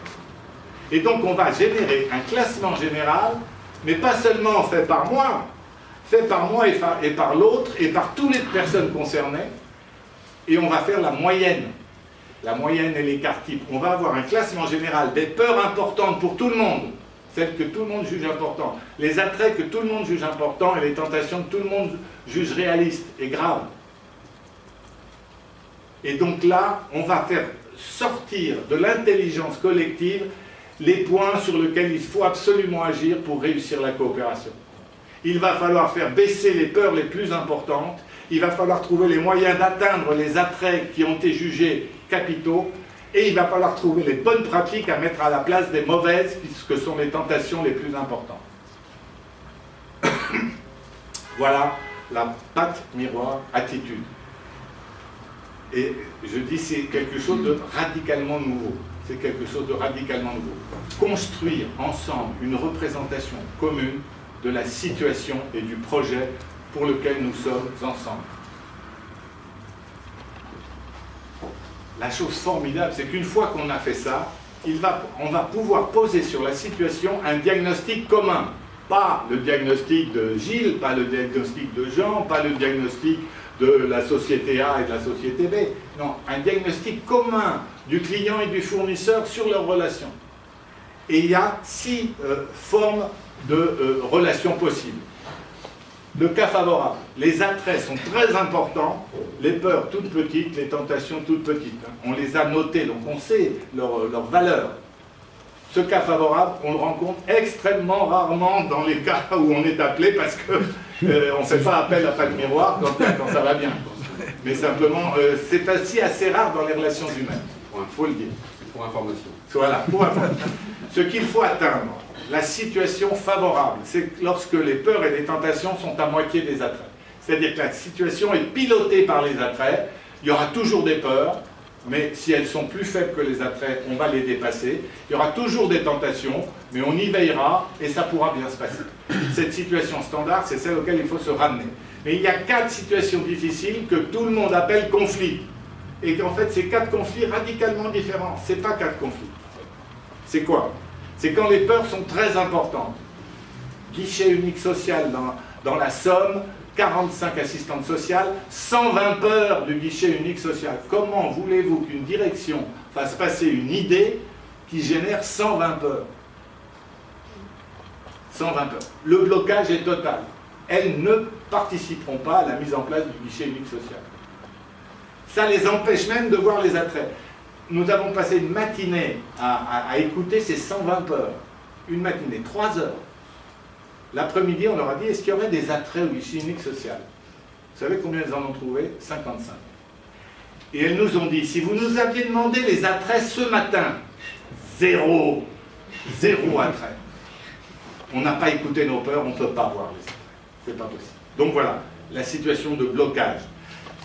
Et donc on va générer un classement général, mais pas seulement fait par moi et par l'autre, et par toutes les personnes concernées, et on va faire la moyenne et l'écart type. On va avoir un classement général des peurs importantes pour tout le monde, celles que tout le monde juge importantes, les attraits que tout le monde juge importants, et les tentations que tout le monde juge réalistes et graves. Et donc là, on va faire sortir de l'intelligence collective les points sur lesquels il faut absolument agir pour réussir la coopération. Il va falloir faire baisser les peurs les plus importantes, il va falloir trouver les moyens d'atteindre les attraits qui ont été jugés capitaux, et il va falloir trouver les bonnes pratiques à mettre à la place des mauvaises, que sont les tentations les plus importantes. Voilà la patte miroir attitude. Et je dis c'est quelque chose de radicalement nouveau. C'est quelque chose de radicalement nouveau. Construire ensemble une représentation commune de la situation et du projet pour lequel nous sommes ensemble. La chose formidable, c'est qu'une fois qu'on a fait ça, on va pouvoir poser sur la situation un diagnostic commun. Pas le diagnostic de Gilles, pas le diagnostic de Jean, pas le diagnostic de la société A et de la société B. Non, un diagnostic commun du client et du fournisseur sur leurs relations. Et il y a 6 formes de relations possibles. Le cas favorable, les attraits sont très importants, les peurs toutes petites, les tentations toutes petites. On les a notées, donc on sait leur valeur. Ce cas favorable, on le rencontre extrêmement rarement dans les cas où on est appelé, parce qu'on ne fait pas appel à pas de miroir quand ça va bien. Mais simplement, c'est aussi assez rare dans les relations humaines, il faut le dire. Pour information. Voilà, pour information. Ce qu'il faut atteindre, la situation favorable, c'est lorsque les peurs et les tentations sont à moitié des attraits. C'est-à-dire que la situation est pilotée par les attraits, il y aura toujours des peurs, mais si elles sont plus faibles que les attraits, on va les dépasser. Il y aura toujours des tentations, mais on y veillera et ça pourra bien se passer. Cette situation standard, c'est celle auquel il faut se ramener. Mais il y a 4 situations difficiles que tout le monde appelle conflits. Et qu'en fait, c'est 4 conflits radicalement différents. Ce n'est pas 4 conflits. C'est quoi? C'est quand les peurs sont très importantes. Guichet unique social dans la Somme, 45 assistantes sociales, 120 peurs du guichet unique social. Comment voulez-vous qu'une direction fasse passer une idée qui génère 120 peurs? 120 peurs. Le blocage est total. Elles ne participeront pas à la mise en place du guichet unique social. Ça les empêche même de voir les attraits. Nous avons passé une matinée à écouter ces 120 peurs. Une matinée, 3 heures. L'après-midi, on leur a dit, est-ce qu'il y aurait des attraits au guichet unique social? Vous savez combien elles en ont trouvé? 55. Et elles nous ont dit, si vous nous aviez demandé les attraits ce matin, 0 attrait. On n'a pas écouté nos peurs, on ne peut pas voir les attraits. C'est pas possible. Donc voilà, la situation de blocage.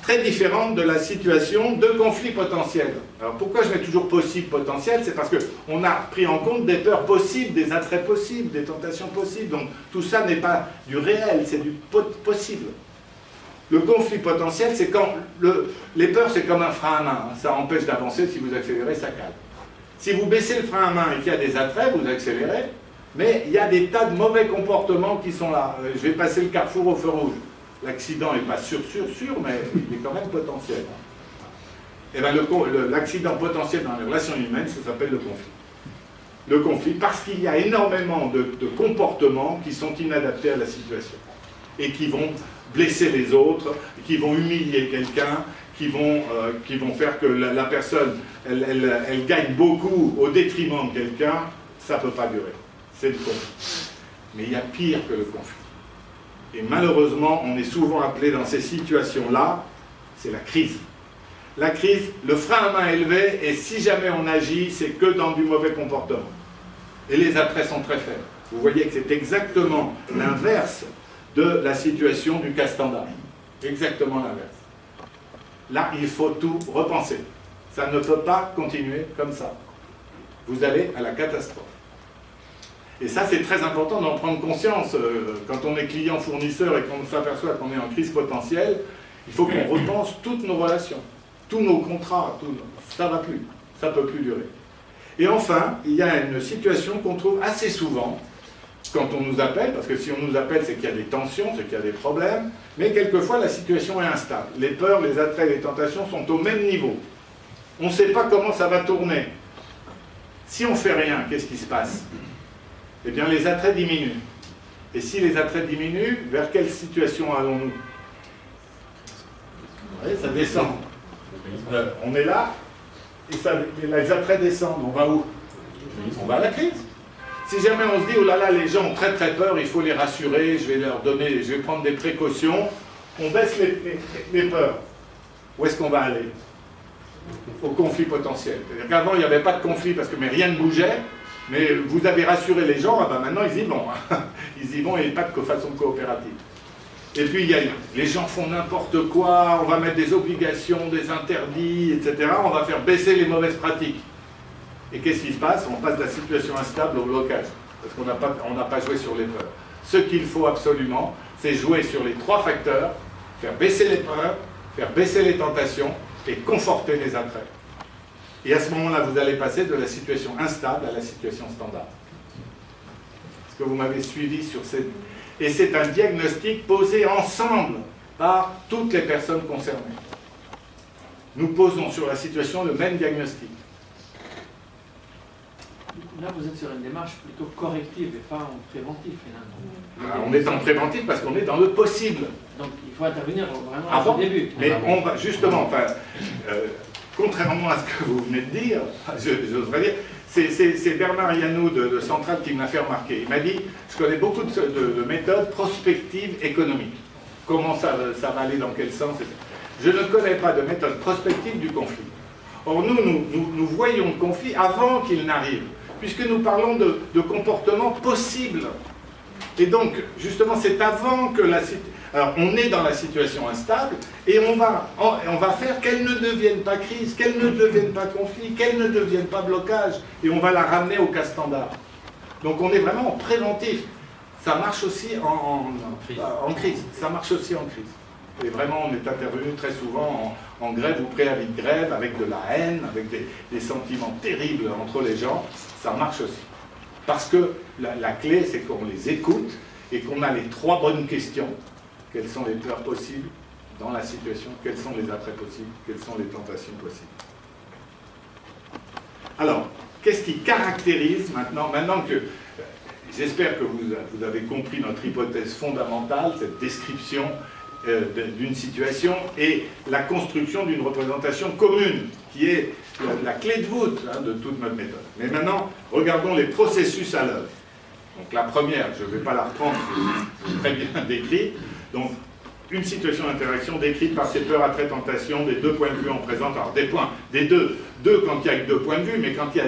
Très différente de la situation de conflit potentiel. Alors pourquoi je mets toujours possible, potentiel? C'est parce qu'on a pris en compte des peurs possibles, des attraits possibles, des tentations possibles. Donc tout ça n'est pas du réel, c'est du possible. Le conflit potentiel, c'est quand les peurs, c'est comme un frein à main. Ça empêche d'avancer, si vous accélérez, ça cale. Si vous baissez le frein à main et qu'il y a des attraits, vous accélérez, mais il y a des tas de mauvais comportements qui sont là. Je vais passer le carrefour au feu rouge. L'accident n'est pas sûr, mais il est quand même potentiel. Et bien l'accident potentiel dans les relations humaines, ça s'appelle le conflit. Le conflit, parce qu'il y a énormément de comportements qui sont inadaptés à la situation. Et qui vont blesser les autres, qui vont humilier quelqu'un, qui vont faire que la personne, elle gagne beaucoup au détriment de quelqu'un, ça ne peut pas durer. C'est le conflit. Mais il y a pire que le conflit. Et malheureusement, on est souvent appelé dans ces situations-là, c'est la crise. La crise, le frein à main élevé, et si jamais on agit, c'est que dans du mauvais comportement. Et les attraits sont très faibles. Vous voyez que c'est exactement l'inverse de la situation du cas standard. Exactement l'inverse. Là, il faut tout repenser. Ça ne peut pas continuer comme ça. Vous allez à la catastrophe. Et ça, c'est très important d'en prendre conscience. Quand on est client-fournisseur et qu'on s'aperçoit qu'on est en crise potentielle, il faut qu'on repense toutes nos relations, tous nos contrats. Ça ne va plus, ça ne peut plus durer. Et enfin, il y a une situation qu'on trouve assez souvent quand on nous appelle, parce que si on nous appelle, c'est qu'il y a des tensions, c'est qu'il y a des problèmes, mais quelquefois la situation est instable. Les peurs, les attraits, les tentations sont au même niveau. On ne sait pas comment ça va tourner. Si on ne fait rien, qu'est-ce qui se passe? Eh bien, les attraits diminuent. Et si les attraits diminuent, vers quelle situation allons-nous? Vous voyez, ça descend. On est là, et les attraits descendent. On va où? On va à la crise. Si jamais on se dit, oh là là, les gens ont très très peur, il faut les rassurer, je vais leur donner, je vais prendre des précautions, on baisse les peurs. Où est-ce qu'on va aller? Au conflit potentiel. C'est-à-dire qu'avant, il n'y avait pas de conflit parce que rien ne bougeait, mais vous avez rassuré les gens, ah ben maintenant ils y vont. Ils y vont et pas de façon coopérative. Et puis les gens font n'importe quoi, on va mettre des obligations, des interdits, etc. On va faire baisser les mauvaises pratiques. Et qu'est-ce qui se passe? On passe de la situation instable au blocage, parce qu'on n'a pas joué sur les peurs. Ce qu'il faut absolument, c'est jouer sur les trois facteurs, faire baisser les peurs, faire baisser les tentations, et conforter les attraits. Et à ce moment-là, vous allez passer de la situation instable à la situation standard. Est-ce que vous m'avez suivi sur cette... Et c'est un diagnostic posé ensemble par toutes les personnes concernées. Nous posons sur la situation le même diagnostic. Là, vous êtes sur une démarche plutôt corrective et pas en préventif, finalement. On est en préventif parce qu'on est dans le possible. Donc, il faut intervenir vraiment avant, au début. Mais on va, justement, contrairement à ce que vous venez de dire, j'oserais dire, c'est Bernard Yanou de Centrale qui me l'a fait remarquer. Il m'a dit, je connais beaucoup de méthodes prospectives économiques. Comment ça va aller, dans quel sens? Je ne connais pas de méthode prospective du conflit. Or, nous voyons le conflit avant qu'il n'arrive, puisque nous parlons de comportements possibles. Et donc, justement, c'est avant que la situation... Alors, on est dans la situation instable, et on va faire qu'elle ne devienne pas crise, qu'elle ne devienne pas conflit, qu'elle ne devienne pas blocage, et on va la ramener au cas standard. Donc, on est vraiment en préventif. Ça marche aussi en crise. Ça marche aussi en crise. Et vraiment, on est intervenu très souvent en grève ou préavis de grève, avec de la haine, avec des sentiments terribles entre les gens. Ça marche aussi. Parce que la clé, c'est qu'on les écoute et qu'on a les trois bonnes questions. Quelles sont les peurs possibles dans la situation? Quels sont les attraits possibles? Quelles sont les tentations possibles? Alors, qu'est-ce qui caractérise maintenant que... J'espère que vous avez compris notre hypothèse fondamentale, cette description d'une situation et la construction d'une représentation commune, qui est la clé de voûte de toute notre méthode. Mais maintenant, regardons les processus à l'œuvre. Donc la première, je ne vais pas la reprendre, c'est très bien décrit. Donc, une situation d'interaction décrite par ces peurs, attraits, tentations, des deux points de vue en présence. Alors, des deux quand il y a que 2 points de vue, mais quand il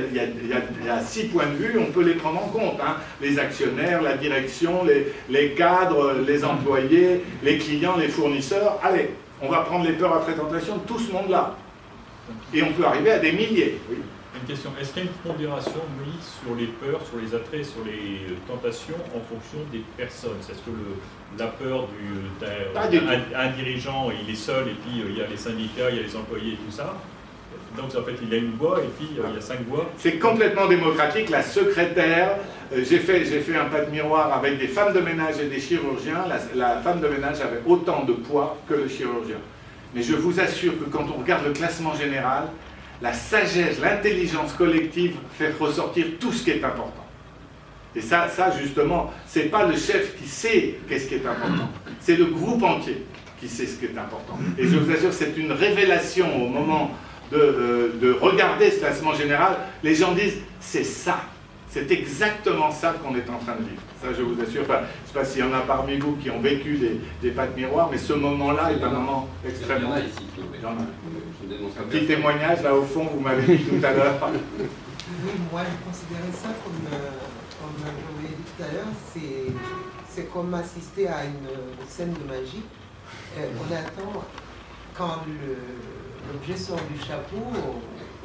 y a 6 points de vue, on peut les prendre en compte. Hein. Les actionnaires, la direction, les cadres, les employés, les clients, les fournisseurs. Allez, on va prendre les peurs, attraits, tentations de tout ce monde-là. Et on peut arriver à des milliers. Oui. Une question, est-ce qu'il y a une pondération mise sur les peurs, sur les attraits, sur les tentations en fonction des personnes? Est-ce que la peur d'un dirigeant, il est seul, et puis il y a les syndicats, il y a les employés et tout ça? Donc en fait, il a une voix, et puis il y a 5 voix. C'est complètement démocratique. La secrétaire, j'ai fait un pas de miroir avec des femmes de ménage et des chirurgiens. La femme de ménage avait autant de poids que le chirurgien. Mais je vous assure que quand on regarde le classement général, la sagesse, l'intelligence collective fait ressortir tout ce qui est important. Et ça justement, c'est pas le chef qui sait qu'est-ce qui est important, c'est le groupe entier qui sait ce qui est important. Et je vous assure, c'est une révélation au moment de regarder ce classement général. Les gens disent, c'est ça, c'est exactement ça qu'on est en train de vivre. Ça, je vous assure. Enfin, je ne sais pas s'il y en a parmi vous qui ont vécu des pas de miroir, mais ce moment-là est un moment extrêmement... Il y en a ici, il y en a. Un petit témoignage, là au fond, vous m'avez dit tout à l'heure. Oui, moi je considérais ça comme j'avais tout à l'heure, c'est comme assister à une scène de magie. On attend, quand l'objet sort du chapeau,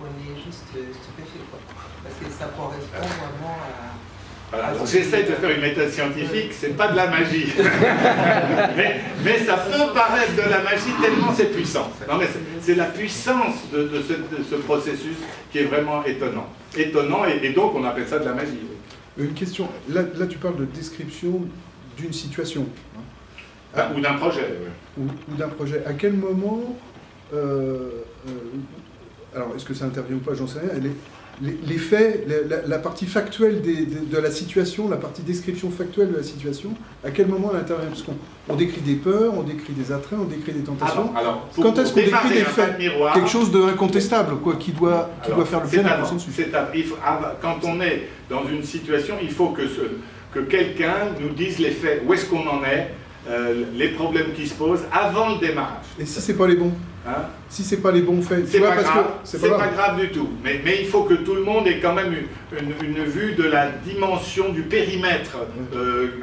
on est juste stupéfait, quoi. Parce que ça correspond vraiment à... Voilà, donc j'essaie de faire une méthode scientifique, c'est pas de la magie. mais ça peut paraître de la magie tellement c'est puissant. Non, mais c'est la puissance de ce processus qui est vraiment étonnant. Étonnant, et donc on appelle ça de la magie. Une question, là tu parles de description d'une situation. Hein. Ou d'un projet. Ou d'un projet. À quel moment, alors est-ce que ça intervient ou pas, j'en sais rien, les faits, la partie factuelle de la situation, la partie description factuelle de la situation, à quel moment elle intervient? Parce qu'on décrit des peurs, on décrit des attraits, on décrit des tentations. Alors, quand est-ce qu'on décrit des faits? Quelque chose d'incontestable, quoi, qui doit faire l'objet d'un consensus. Quand on est dans une situation, il faut que quelqu'un nous dise les faits, où est-ce qu'on en est, les problèmes qui se posent avant le démarrage. Et si c'est pas les bons? Hein? Si c'est pas les bons faits, c'est pas grave. C'est pas grave du tout. Mais il faut que tout le monde ait quand même une vue de la dimension du périmètre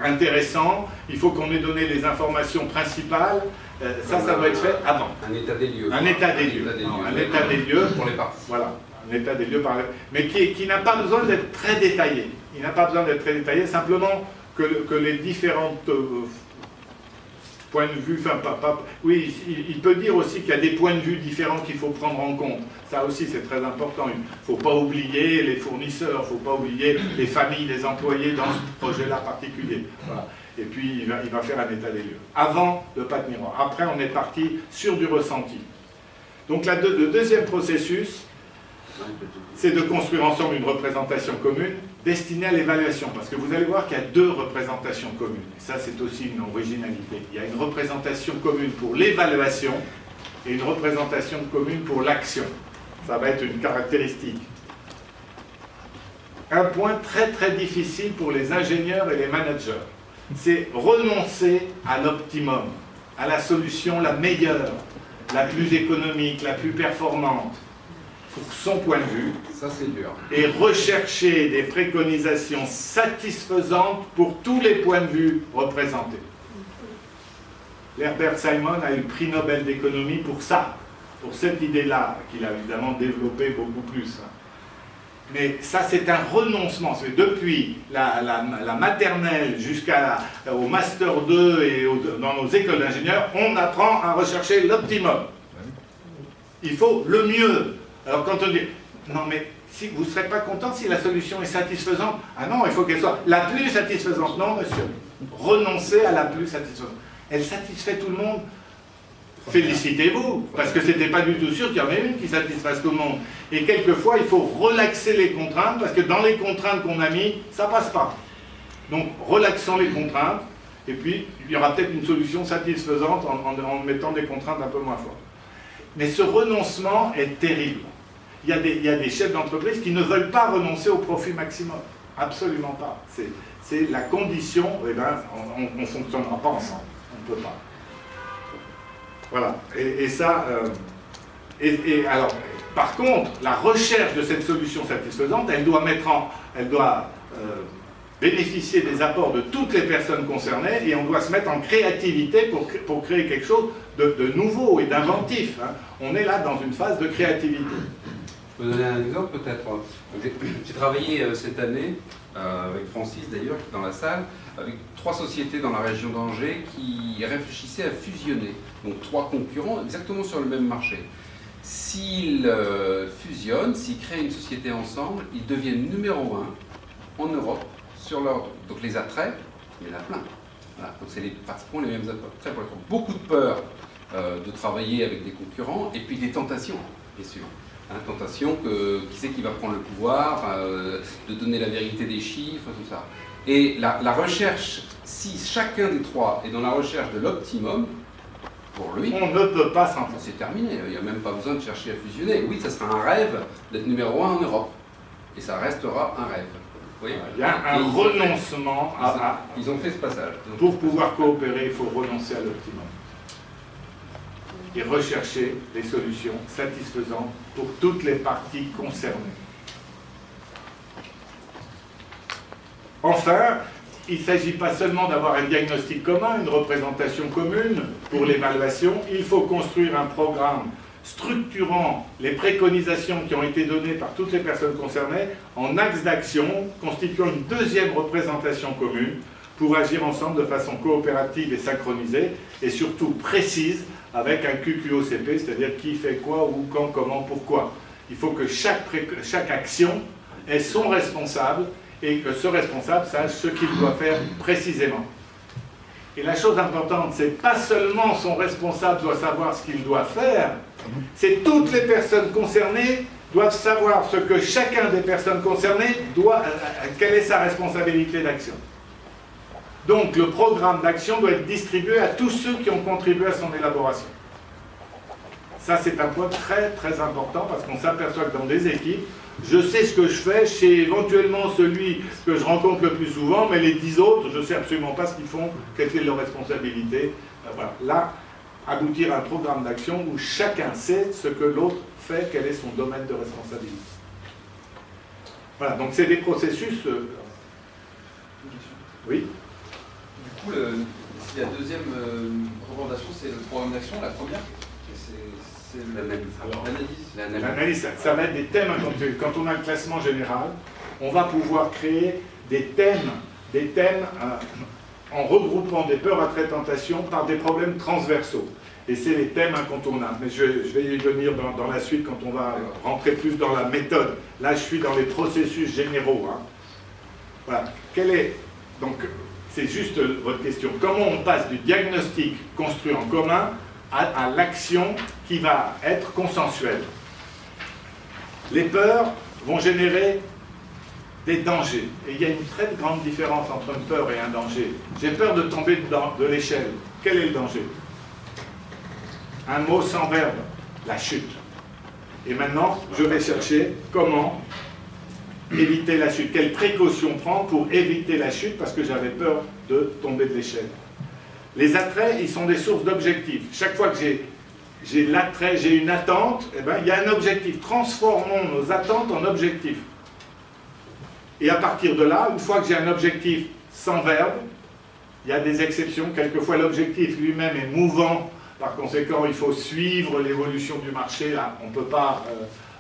intéressant. Il faut qu'on ait donné les informations principales. Ça doit être fait avant. Un état des lieux. Un état des lieux. Un état des lieux pour les parties. Voilà. Un état des lieux, mais qui n'a pas besoin d'être très détaillé. Il n'a pas besoin d'être très détaillé. Simplement que les différentes points de vue, oui, il peut dire aussi qu'il y a des points de vue différents qu'il faut prendre en compte. Ça aussi, c'est très important. Il ne faut pas oublier les fournisseurs, il ne faut pas oublier les familles, les employés dans ce projet-là particulier. Voilà. Et puis, il va faire un état des lieux. Avant le pas de miroir. Après, on est parti sur du ressenti. Donc, le deuxième processus, c'est de construire ensemble une représentation commune destinée à l'évaluation. Parce que vous allez voir qu'il y a deux représentations communes. Et ça, c'est aussi une originalité. Il y a une représentation commune pour l'évaluation et une représentation commune pour l'action. Ça va être une caractéristique. Un point très très difficile pour les ingénieurs et les managers, c'est renoncer à l'optimum, à la solution la meilleure, la plus économique, la plus performante, pour son point de vue, ça c'est dur, et rechercher des préconisations satisfaisantes pour tous les points de vue représentés. Herbert Simon a eu le prix Nobel d'économie pour ça, pour cette idée-là, qu'il a évidemment développée beaucoup plus. Mais ça, c'est un renoncement. Depuis la maternelle jusqu'au Master 2 et dans nos écoles d'ingénieurs, on apprend à rechercher l'optimum. Il faut le mieux. Alors quand on dit, non mais si, vous ne serez pas content si la solution est satisfaisante. Ah non, il faut qu'elle soit la plus satisfaisante. Non monsieur, renoncez à la plus satisfaisante. Elle satisfait tout le monde. Félicitez-vous, parce que ce n'était pas du tout sûr qu'il y en ait une qui satisfasse tout le monde. Et quelquefois, il faut relaxer les contraintes, parce que dans les contraintes qu'on a mis, ça ne passe pas. Donc relaxons les contraintes, et puis il y aura peut-être une solution satisfaisante en mettant des contraintes un peu moins fortes. Mais ce renoncement est terrible. Il y a des chefs d'entreprise qui ne veulent pas renoncer au profit maximum. Absolument pas. C'est la condition, eh ben, on ne fonctionnera pas ensemble. On ne peut pas. Voilà. Et ça... alors, par contre, la recherche de cette solution satisfaisante, elle doit bénéficier des apports de toutes les personnes concernées, et on doit se mettre en créativité pour créer quelque chose de nouveau et d'inventif. Hein. On est là dans une phase de créativité. Je peux donner un exemple peut-être. J'ai travaillé cette année, avec Francis d'ailleurs, qui est dans la salle, avec 3 sociétés dans la région d'Angers qui réfléchissaient à fusionner. Donc 3 concurrents exactement sur le même marché. S'ils fusionnent, s'ils créent une société ensemble, ils deviennent numéro 1 en Europe sur leur... Donc les attraits, il y en a plein. Voilà. Donc c'est pratiquement les mêmes attraits. Beaucoup de peur de travailler avec des concurrents, et puis des tentations, bien sûr. Hein, tentation qui c'est qui va prendre le pouvoir, de donner la vérité des chiffres, tout ça. Et la recherche, si chacun des 3 est dans la recherche de l'optimum, pour lui, on ne peut pas s'en... C'est terminé, il n'y a même pas besoin de chercher à fusionner. Oui, ça sera un rêve d'être numéro 1 en Europe. Et ça restera un rêve. Oui. Il y a un renoncement ils ont fait ce passage. Pour pouvoir coopérer, il faut renoncer à l'optimum. Et rechercher des solutions satisfaisantes pour toutes les parties concernées. Enfin, il ne s'agit pas seulement d'avoir un diagnostic commun, une représentation commune pour l'évaluation, il faut construire un programme structurant les préconisations qui ont été données par toutes les personnes concernées en axe d'action, constituant une deuxième représentation commune pour agir ensemble de façon coopérative et synchronisée, et surtout précise, avec un QQOCP, c'est-à-dire qui fait quoi, où, quand, comment, pourquoi. Il faut que chaque action ait son responsable, et que ce responsable sache ce qu'il doit faire précisément. Et la chose importante, c'est pas seulement son responsable doit savoir ce qu'il doit faire, c'est toutes les personnes concernées doivent savoir ce que chacun des personnes concernées doit, quelle est sa responsabilité d'action. Donc le programme d'action doit être distribué à tous ceux qui ont contribué à son élaboration. Ça, c'est un point très très important parce qu'on s'aperçoit que dans des équipes, je sais ce que je fais, je sais éventuellement celui que je rencontre le plus souvent, mais les 10 autres, je ne sais absolument pas ce qu'ils font, quelle est leur responsabilité. Voilà. Là, aboutir à un programme d'action où chacun sait ce que l'autre fait, quel est son domaine de responsabilité. Voilà, donc c'est des processus... Oui. Du coup, la deuxième recommandation, c'est le programme d'action, la première. C'est l'analyse. L'analyse, ça va être des thèmes. Quand on a le classement général, on va pouvoir créer des thèmes en regroupant des peurs, attraits, tentations par des problèmes transversaux. Et c'est les thèmes incontournables. Mais je vais y venir dans la suite quand on va rentrer plus dans la méthode. Là, je suis dans les processus généraux. Hein. Voilà. Donc, c'est juste votre question. Comment on passe du diagnostic construit en commun à l'action qui va être consensuelle? Les peurs vont générer des dangers. Et il y a une très grande différence entre une peur et un danger. J'ai peur de tomber de l'échelle. Quel est le danger? Un mot sans verbe, la chute. Et maintenant, je vais chercher comment éviter la chute. Quelles précautions prendre pour éviter la chute parce que j'avais peur de tomber de l'échelle. Les attraits, ils sont des sources d'objectifs. Chaque fois que j'ai l'attrait, j'ai une attente, eh ben, il y a un objectif. Transformons nos attentes en objectifs. Et à partir de là, une fois que j'ai un objectif sans verbe, il y a des exceptions. Quelquefois, l'objectif lui-même est mouvant. Par conséquent, il faut suivre l'évolution du marché. Là, on ne peut pas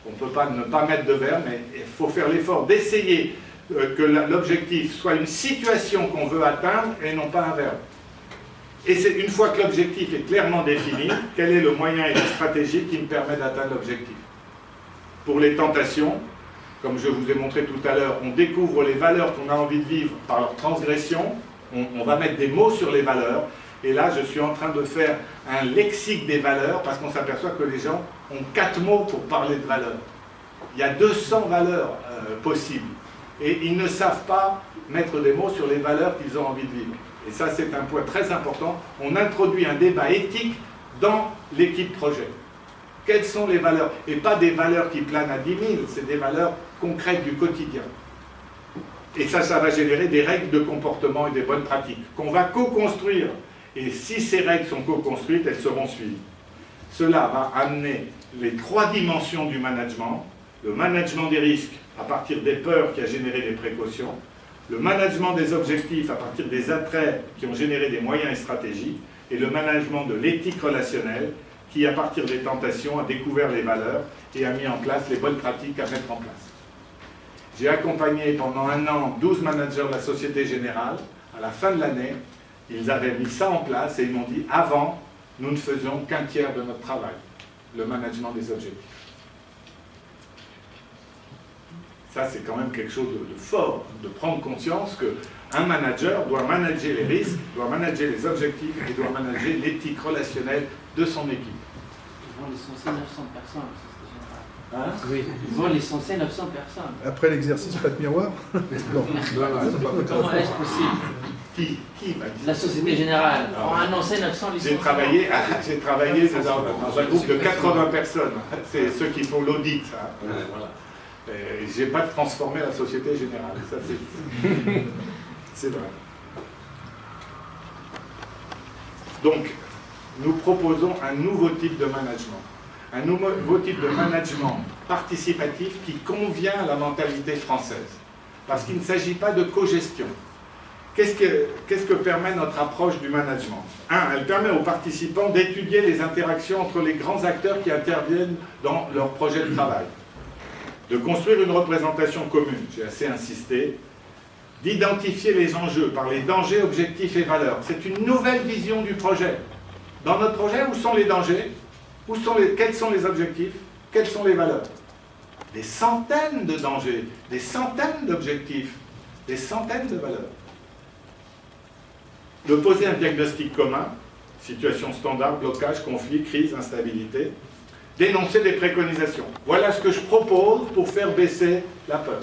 ne pas mettre de verbe, mais il faut faire l'effort d'essayer que l'objectif soit une situation qu'on veut atteindre et non pas un verbe. Et c'est une fois que l'objectif est clairement défini, quel est le moyen et la stratégie qui me permet d'atteindre l'objectif. Pour les tentations, comme je vous ai montré tout à l'heure, on découvre les valeurs qu'on a envie de vivre par leur transgression, on va mettre des mots sur les valeurs, et là je suis en train de faire un lexique des valeurs, parce qu'on s'aperçoit que les gens ont 4 mots pour parler de valeurs. Il y a 200 valeurs possibles, et ils ne savent pas mettre des mots sur les valeurs qu'ils ont envie de vivre. Et ça, c'est un point très important. On introduit un débat éthique dans l'équipe projet. Quelles sont les valeurs? Et pas des valeurs qui planent à 10 000, c'est des valeurs concrètes du quotidien. Et ça va générer des règles de comportement et des bonnes pratiques qu'on va co-construire. Et si ces règles sont co-construites, elles seront suivies. Cela va amener les 3 dimensions du management. Le management des risques à partir des peurs qui a généré des précautions. Le management des objectifs à partir des attraits qui ont généré des moyens et stratégies, et le management de l'éthique relationnelle qui, à partir des tentations, a découvert les valeurs et a mis en place les bonnes pratiques à mettre en place. J'ai accompagné pendant 1 an 12 managers de la Société Générale. À la fin de l'année, ils avaient mis ça en place et ils m'ont dit, avant, nous ne faisions qu'un tiers de notre travail, le management des objectifs. Ça, c'est quand même quelque chose de fort, de prendre conscience qu'un manager doit manager les risques, doit manager les objectifs et doit manager l'éthique relationnelle de son équipe. Ils vont licencier 900 personnes, Société Générale. Hein? Oui. Ils vont licencier 900 personnes. Après l'exercice, pas de miroir. Non. Comment est-ce possible? Qui m'a dit La Société Générale a annoncé 900 licenciements. J'ai travaillé dans un groupe de 80 personnes. C'est ceux qui font l'audit. Hein. Voilà. Je n'ai pas transformé la Société Générale. Ça, c'est vrai. Donc, nous proposons un nouveau type de management. Un nouveau type de management participatif qui convient à la mentalité française. Parce qu'il ne s'agit pas de co-gestion. qu'est-ce que permet notre approche du management? Elle permet aux participants d'étudier les interactions entre les grands acteurs qui interviennent dans leur projet de travail, de construire une représentation commune, j'ai assez insisté, d'identifier les enjeux par les dangers, objectifs et valeurs. C'est une nouvelle vision du projet. Dans notre projet, où sont les dangers? Quels sont les objectifs? Quelles sont les valeurs? Des centaines de dangers, des centaines d'objectifs, des centaines de valeurs. De poser un diagnostic commun, situation standard, blocage, conflit, crise, instabilité, d'énoncer des préconisations. Voilà ce que je propose pour faire baisser la peur.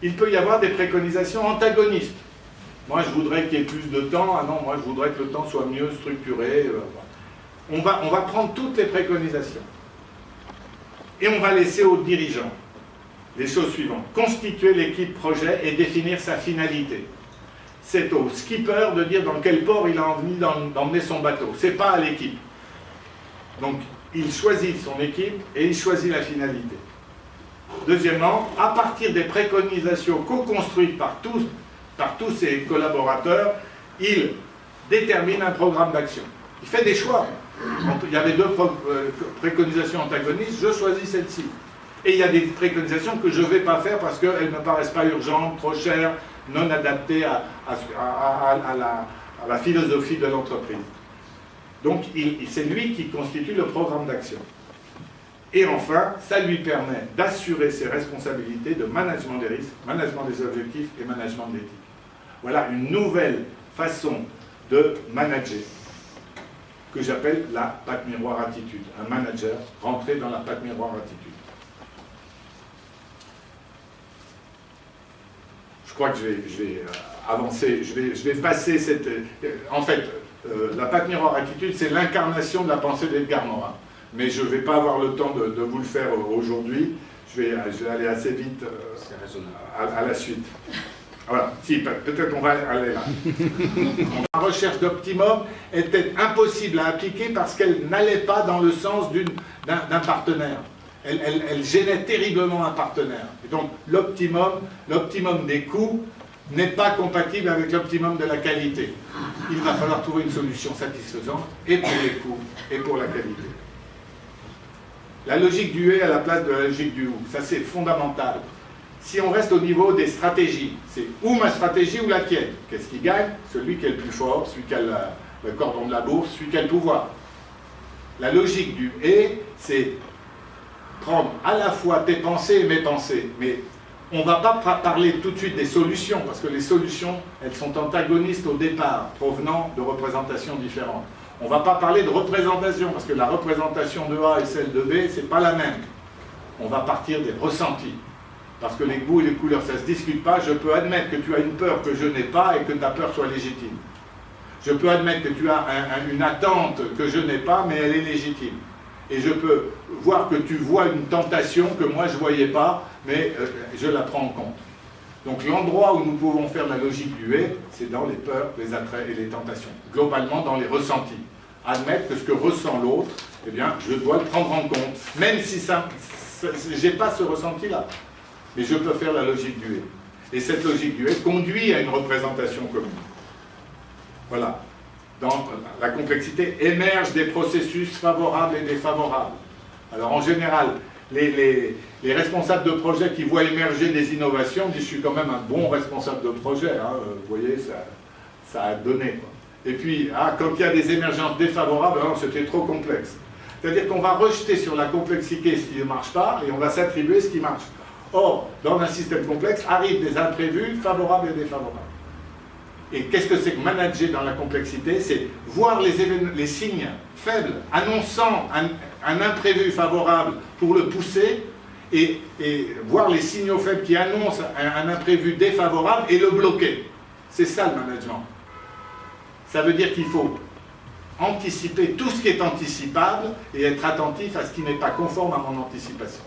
Il peut y avoir des préconisations antagonistes. Moi, je voudrais qu'il y ait plus de temps. Ah non, moi, je voudrais que le temps soit mieux structuré. On va prendre toutes les préconisations. Et on va laisser aux dirigeants les choses suivantes. Constituer l'équipe projet et définir sa finalité. C'est au skipper de dire dans quel port il a envie d'emmener son bateau. Ce n'est pas à l'équipe. Donc, il choisit son équipe et il choisit la finalité. Deuxièmement, à partir des préconisations co-construites par tous ses collaborateurs, il détermine un programme d'action. Il fait des choix. Il y avait deux préconisations antagonistes, je choisis celle-ci. Et il y a des préconisations que je ne vais pas faire parce qu'elles ne me paraissent pas urgentes, trop chères, non adaptées à la philosophie de l'entreprise. Donc c'est lui qui constitue le programme d'action. Et enfin, ça lui permet d'assurer ses responsabilités de management des risques, management des objectifs et management de l'éthique. Voilà une nouvelle façon de manager que j'appelle la patte miroir attitude. Un manager rentré dans la patte miroir attitude. Je crois que je vais avancer, je vais passer cette... En fait, la patte miroir attitude, c'est l'incarnation de la pensée d'Edgar Morin. Mais je ne vais pas avoir le temps de vous le faire aujourd'hui. Je vais aller assez vite à la suite. Voilà, si, peut-être on va aller là. La recherche d'optimum était impossible à appliquer parce qu'elle n'allait pas dans le sens d'un partenaire. Elle gênait terriblement un partenaire. Et donc l'optimum des coûts n'est pas compatible avec l'optimum de la qualité. Il va falloir trouver une solution satisfaisante et pour les coûts et pour la qualité. La logique du et à la place de la logique du ou, ça c'est fondamental. Si on reste au niveau des stratégies, c'est ou ma stratégie ou la tienne. Qu'est-ce qui gagne? Celui qui est le plus fort, celui qui a le cordon de la bourse, celui qui a le pouvoir. La logique du et, c'est prendre à la fois tes pensées et mes pensées. Mais on ne va pas parler tout de suite des solutions, parce que les solutions, elles sont antagonistes au départ, provenant de représentations différentes. On ne va pas parler de représentation, parce que la représentation de A et celle de B, ce n'est pas la même. On va partir des ressentis. Parce que les goûts et les couleurs, ça ne se discute pas. Je peux admettre que tu as une peur que je n'ai pas et que ta peur soit légitime. Je peux admettre que tu as une attente que je n'ai pas, mais elle est légitime. Et je peux voir que tu vois une tentation que moi je ne voyais pas, mais je la prends en compte. Donc l'endroit où nous pouvons faire la logique du et, c'est dans les peurs, les attraits et les tentations. Globalement dans les ressentis. Admettre que ce que ressent l'autre, eh bien, je dois le prendre en compte. Même si je n'ai pas ce ressenti-là. Mais je peux faire la logique du et. Et cette logique du et conduit à une représentation commune. Voilà. Dans la complexité émergent des processus favorables et défavorables. Alors en général, les responsables de projet qui voient émerger des innovations disent « je suis quand même un bon responsable de projet hein, ». Vous voyez, ça a donné. Quoi. Et puis, quand il y a des émergences défavorables, c'était trop complexe. C'est-à-dire qu'on va rejeter sur la complexité ce qui ne marche pas et on va s'attribuer ce qui marche. Or, dans un système complexe, arrivent des imprévus favorables et défavorables. Et qu'est-ce que c'est que manager dans la complexité? C'est voir les signes faibles, annonçant un imprévu favorable pour le pousser, et voir les signaux faibles qui annoncent un imprévu défavorable et le bloquer. C'est ça le management. Ça veut dire qu'il faut anticiper tout ce qui est anticipable et être attentif à ce qui n'est pas conforme à mon anticipation.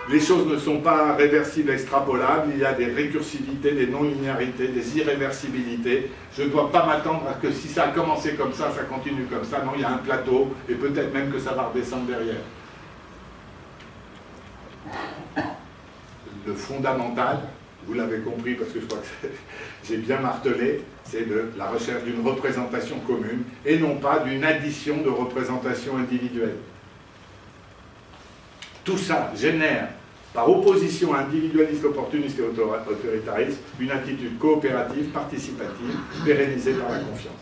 Les choses ne sont pas réversibles, extrapolables, il y a des récursivités, des non-linéarités, des irréversibilités. Je ne dois pas m'attendre à que si ça a commencé comme ça continue comme ça. Non, il y a un plateau, et peut-être même que ça va redescendre derrière. Le fondamental, vous l'avez compris parce que je crois que j'ai bien martelé, c'est la recherche d'une représentation commune et non pas d'une addition de représentations individuelles. Tout ça génère, par opposition individualiste, opportuniste et autoritariste, une attitude coopérative, participative, pérennisée par la confiance.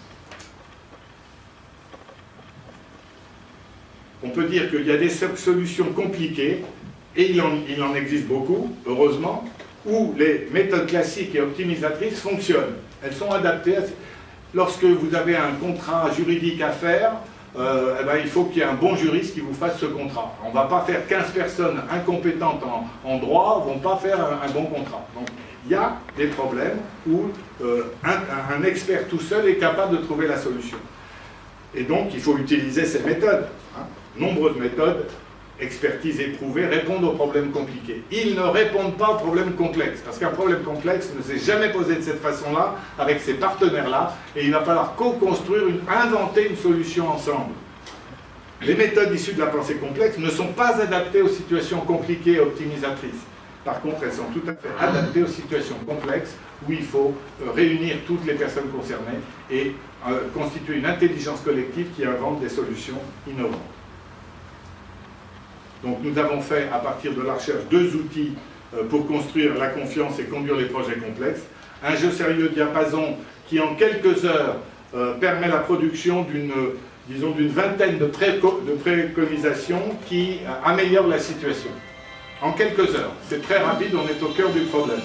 On peut dire qu'il y a des solutions compliquées, et il en existe beaucoup, heureusement, où les méthodes classiques et optimisatrices fonctionnent. Elles sont adaptées à... Lorsque vous avez un contrat juridique à faire, eh ben, il faut qu'il y ait un bon juriste qui vous fasse ce contrat. On ne va pas faire 15 personnes incompétentes en droit ne vont pas faire un bon contrat. Donc, il y a des problèmes où un expert tout seul est capable de trouver la solution. Et donc, il faut utiliser ces méthodes. Hein. Nombreuses méthodes, expertise éprouvée, répondent aux problèmes compliqués. Ils ne répondent pas aux problèmes complexes, parce qu'un problème complexe ne s'est jamais posé de cette façon-là, avec ces partenaires-là, et il va falloir co-construire, inventer une solution ensemble. Les méthodes issues de la pensée complexe ne sont pas adaptées aux situations compliquées et optimisatrices. Par contre, elles sont tout à fait adaptées aux situations complexes, où il faut réunir toutes les personnes concernées et constituer une intelligence collective qui invente des solutions innovantes. Donc nous avons fait, à partir de la recherche, 2 outils pour construire la confiance et conduire les projets complexes. Un jeu sérieux diapason qui, en quelques heures, permet la production d'une vingtaine de préconisations qui améliorent la situation. En quelques heures. C'est très rapide, on est au cœur du problème.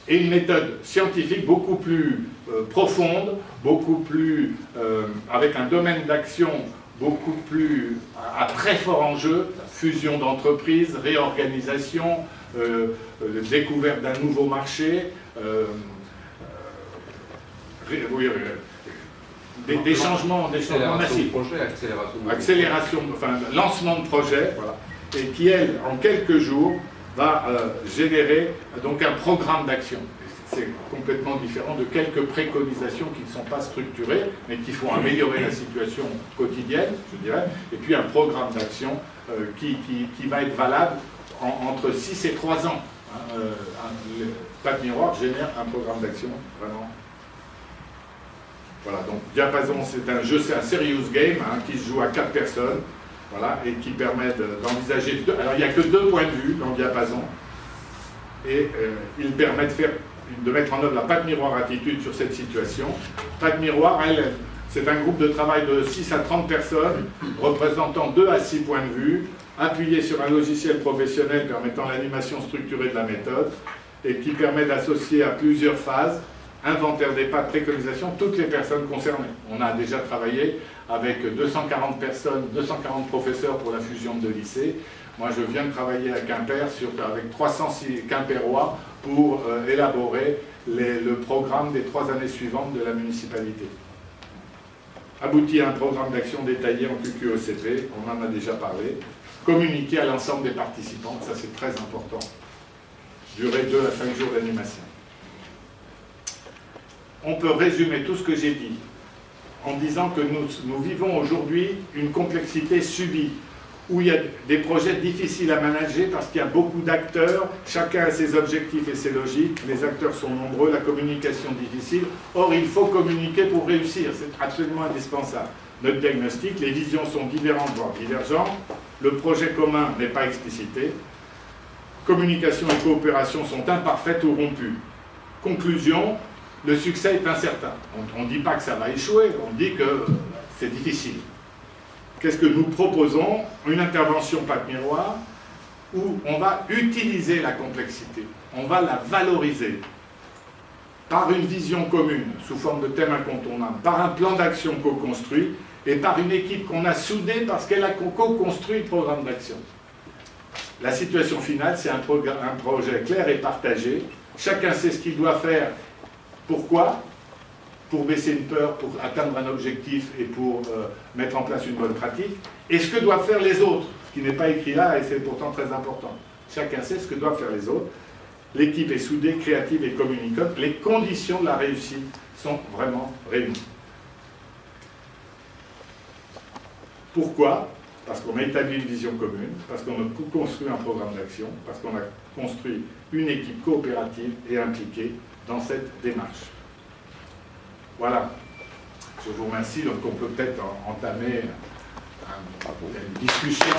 Et une méthode scientifique beaucoup plus profonde, beaucoup plus, avec un domaine d'action beaucoup plus à très fort enjeu, fusion d'entreprises, réorganisation, découverte d'un nouveau marché, des changements massifs. Accélération, enfin lancement de projet, voilà, et qui, elle, en quelques jours, va générer donc un programme d'action. C'est complètement différent de quelques préconisations qui ne sont pas structurées, mais qui font améliorer la situation quotidienne, je dirais, et puis un programme d'action qui va être valable entre 6 et 3 ans. Patte Miroir génère un programme d'action vraiment. Voilà, donc Diapason, c'est un jeu, c'est un serious game qui se joue à 4 personnes, voilà, et qui permet d'envisager... Alors il n'y a que 2 points de vue dans Diapason, et il permet de mettre en œuvre la Patte Miroir attitude sur cette situation. Patte Miroir, elle, c'est un groupe de travail de 6 à 30 personnes, représentant 2 à 6 points de vue, appuyé sur un logiciel professionnel permettant l'animation structurée de la méthode, et qui permet d'associer à plusieurs phases, inventaire des pas de préconisation, toutes les personnes concernées. On a déjà travaillé avec 240 personnes, 240 professeurs pour la fusion de 2 lycées. Moi, je viens de travailler à Quimper avec 306 Quimpérois pour élaborer le programme des 3 années suivantes de la municipalité. Abouti à un programme d'action détaillé en QQECP, on en a déjà parlé. Communiquer à l'ensemble des participants, ça c'est très important. Durer 2 à 5 jours d'animation. On peut résumer tout ce que j'ai dit en disant que nous vivons aujourd'hui une complexité subie, où il y a des projets difficiles à manager parce qu'il y a beaucoup d'acteurs, chacun a ses objectifs et ses logiques, les acteurs sont nombreux, la communication difficile. Or, il faut communiquer pour réussir, c'est absolument indispensable. Notre diagnostic, les visions sont différentes, voire divergentes, le projet commun n'est pas explicité, communication et coopération sont imparfaites ou rompues. Conclusion, le succès est incertain. On ne dit pas que ça va échouer, on dit que c'est difficile. Qu'est-ce que nous proposons? Une intervention Patte Miroir où on va utiliser la complexité, on va la valoriser par une vision commune sous forme de thème incontournable, par un plan d'action co-construit et par une équipe qu'on a soudée parce qu'elle a co-construit le programme d'action. La situation finale, c'est un projet clair et partagé. Chacun sait ce qu'il doit faire. Pourquoi? Pour baisser une peur, pour atteindre un objectif et pour mettre en place une bonne pratique. Et ce que doivent faire les autres, ce qui n'est pas écrit là et c'est pourtant très important. Chacun sait ce que doivent faire les autres. L'équipe est soudée, créative et communicante. Les conditions de la réussite sont vraiment réunies. Pourquoi? Parce qu'on a établi une vision commune, parce qu'on a construit un programme d'action, parce qu'on a construit une équipe coopérative et impliquée dans cette démarche. Voilà. Je vous remercie. Donc on peut peut-être entamer une discussion.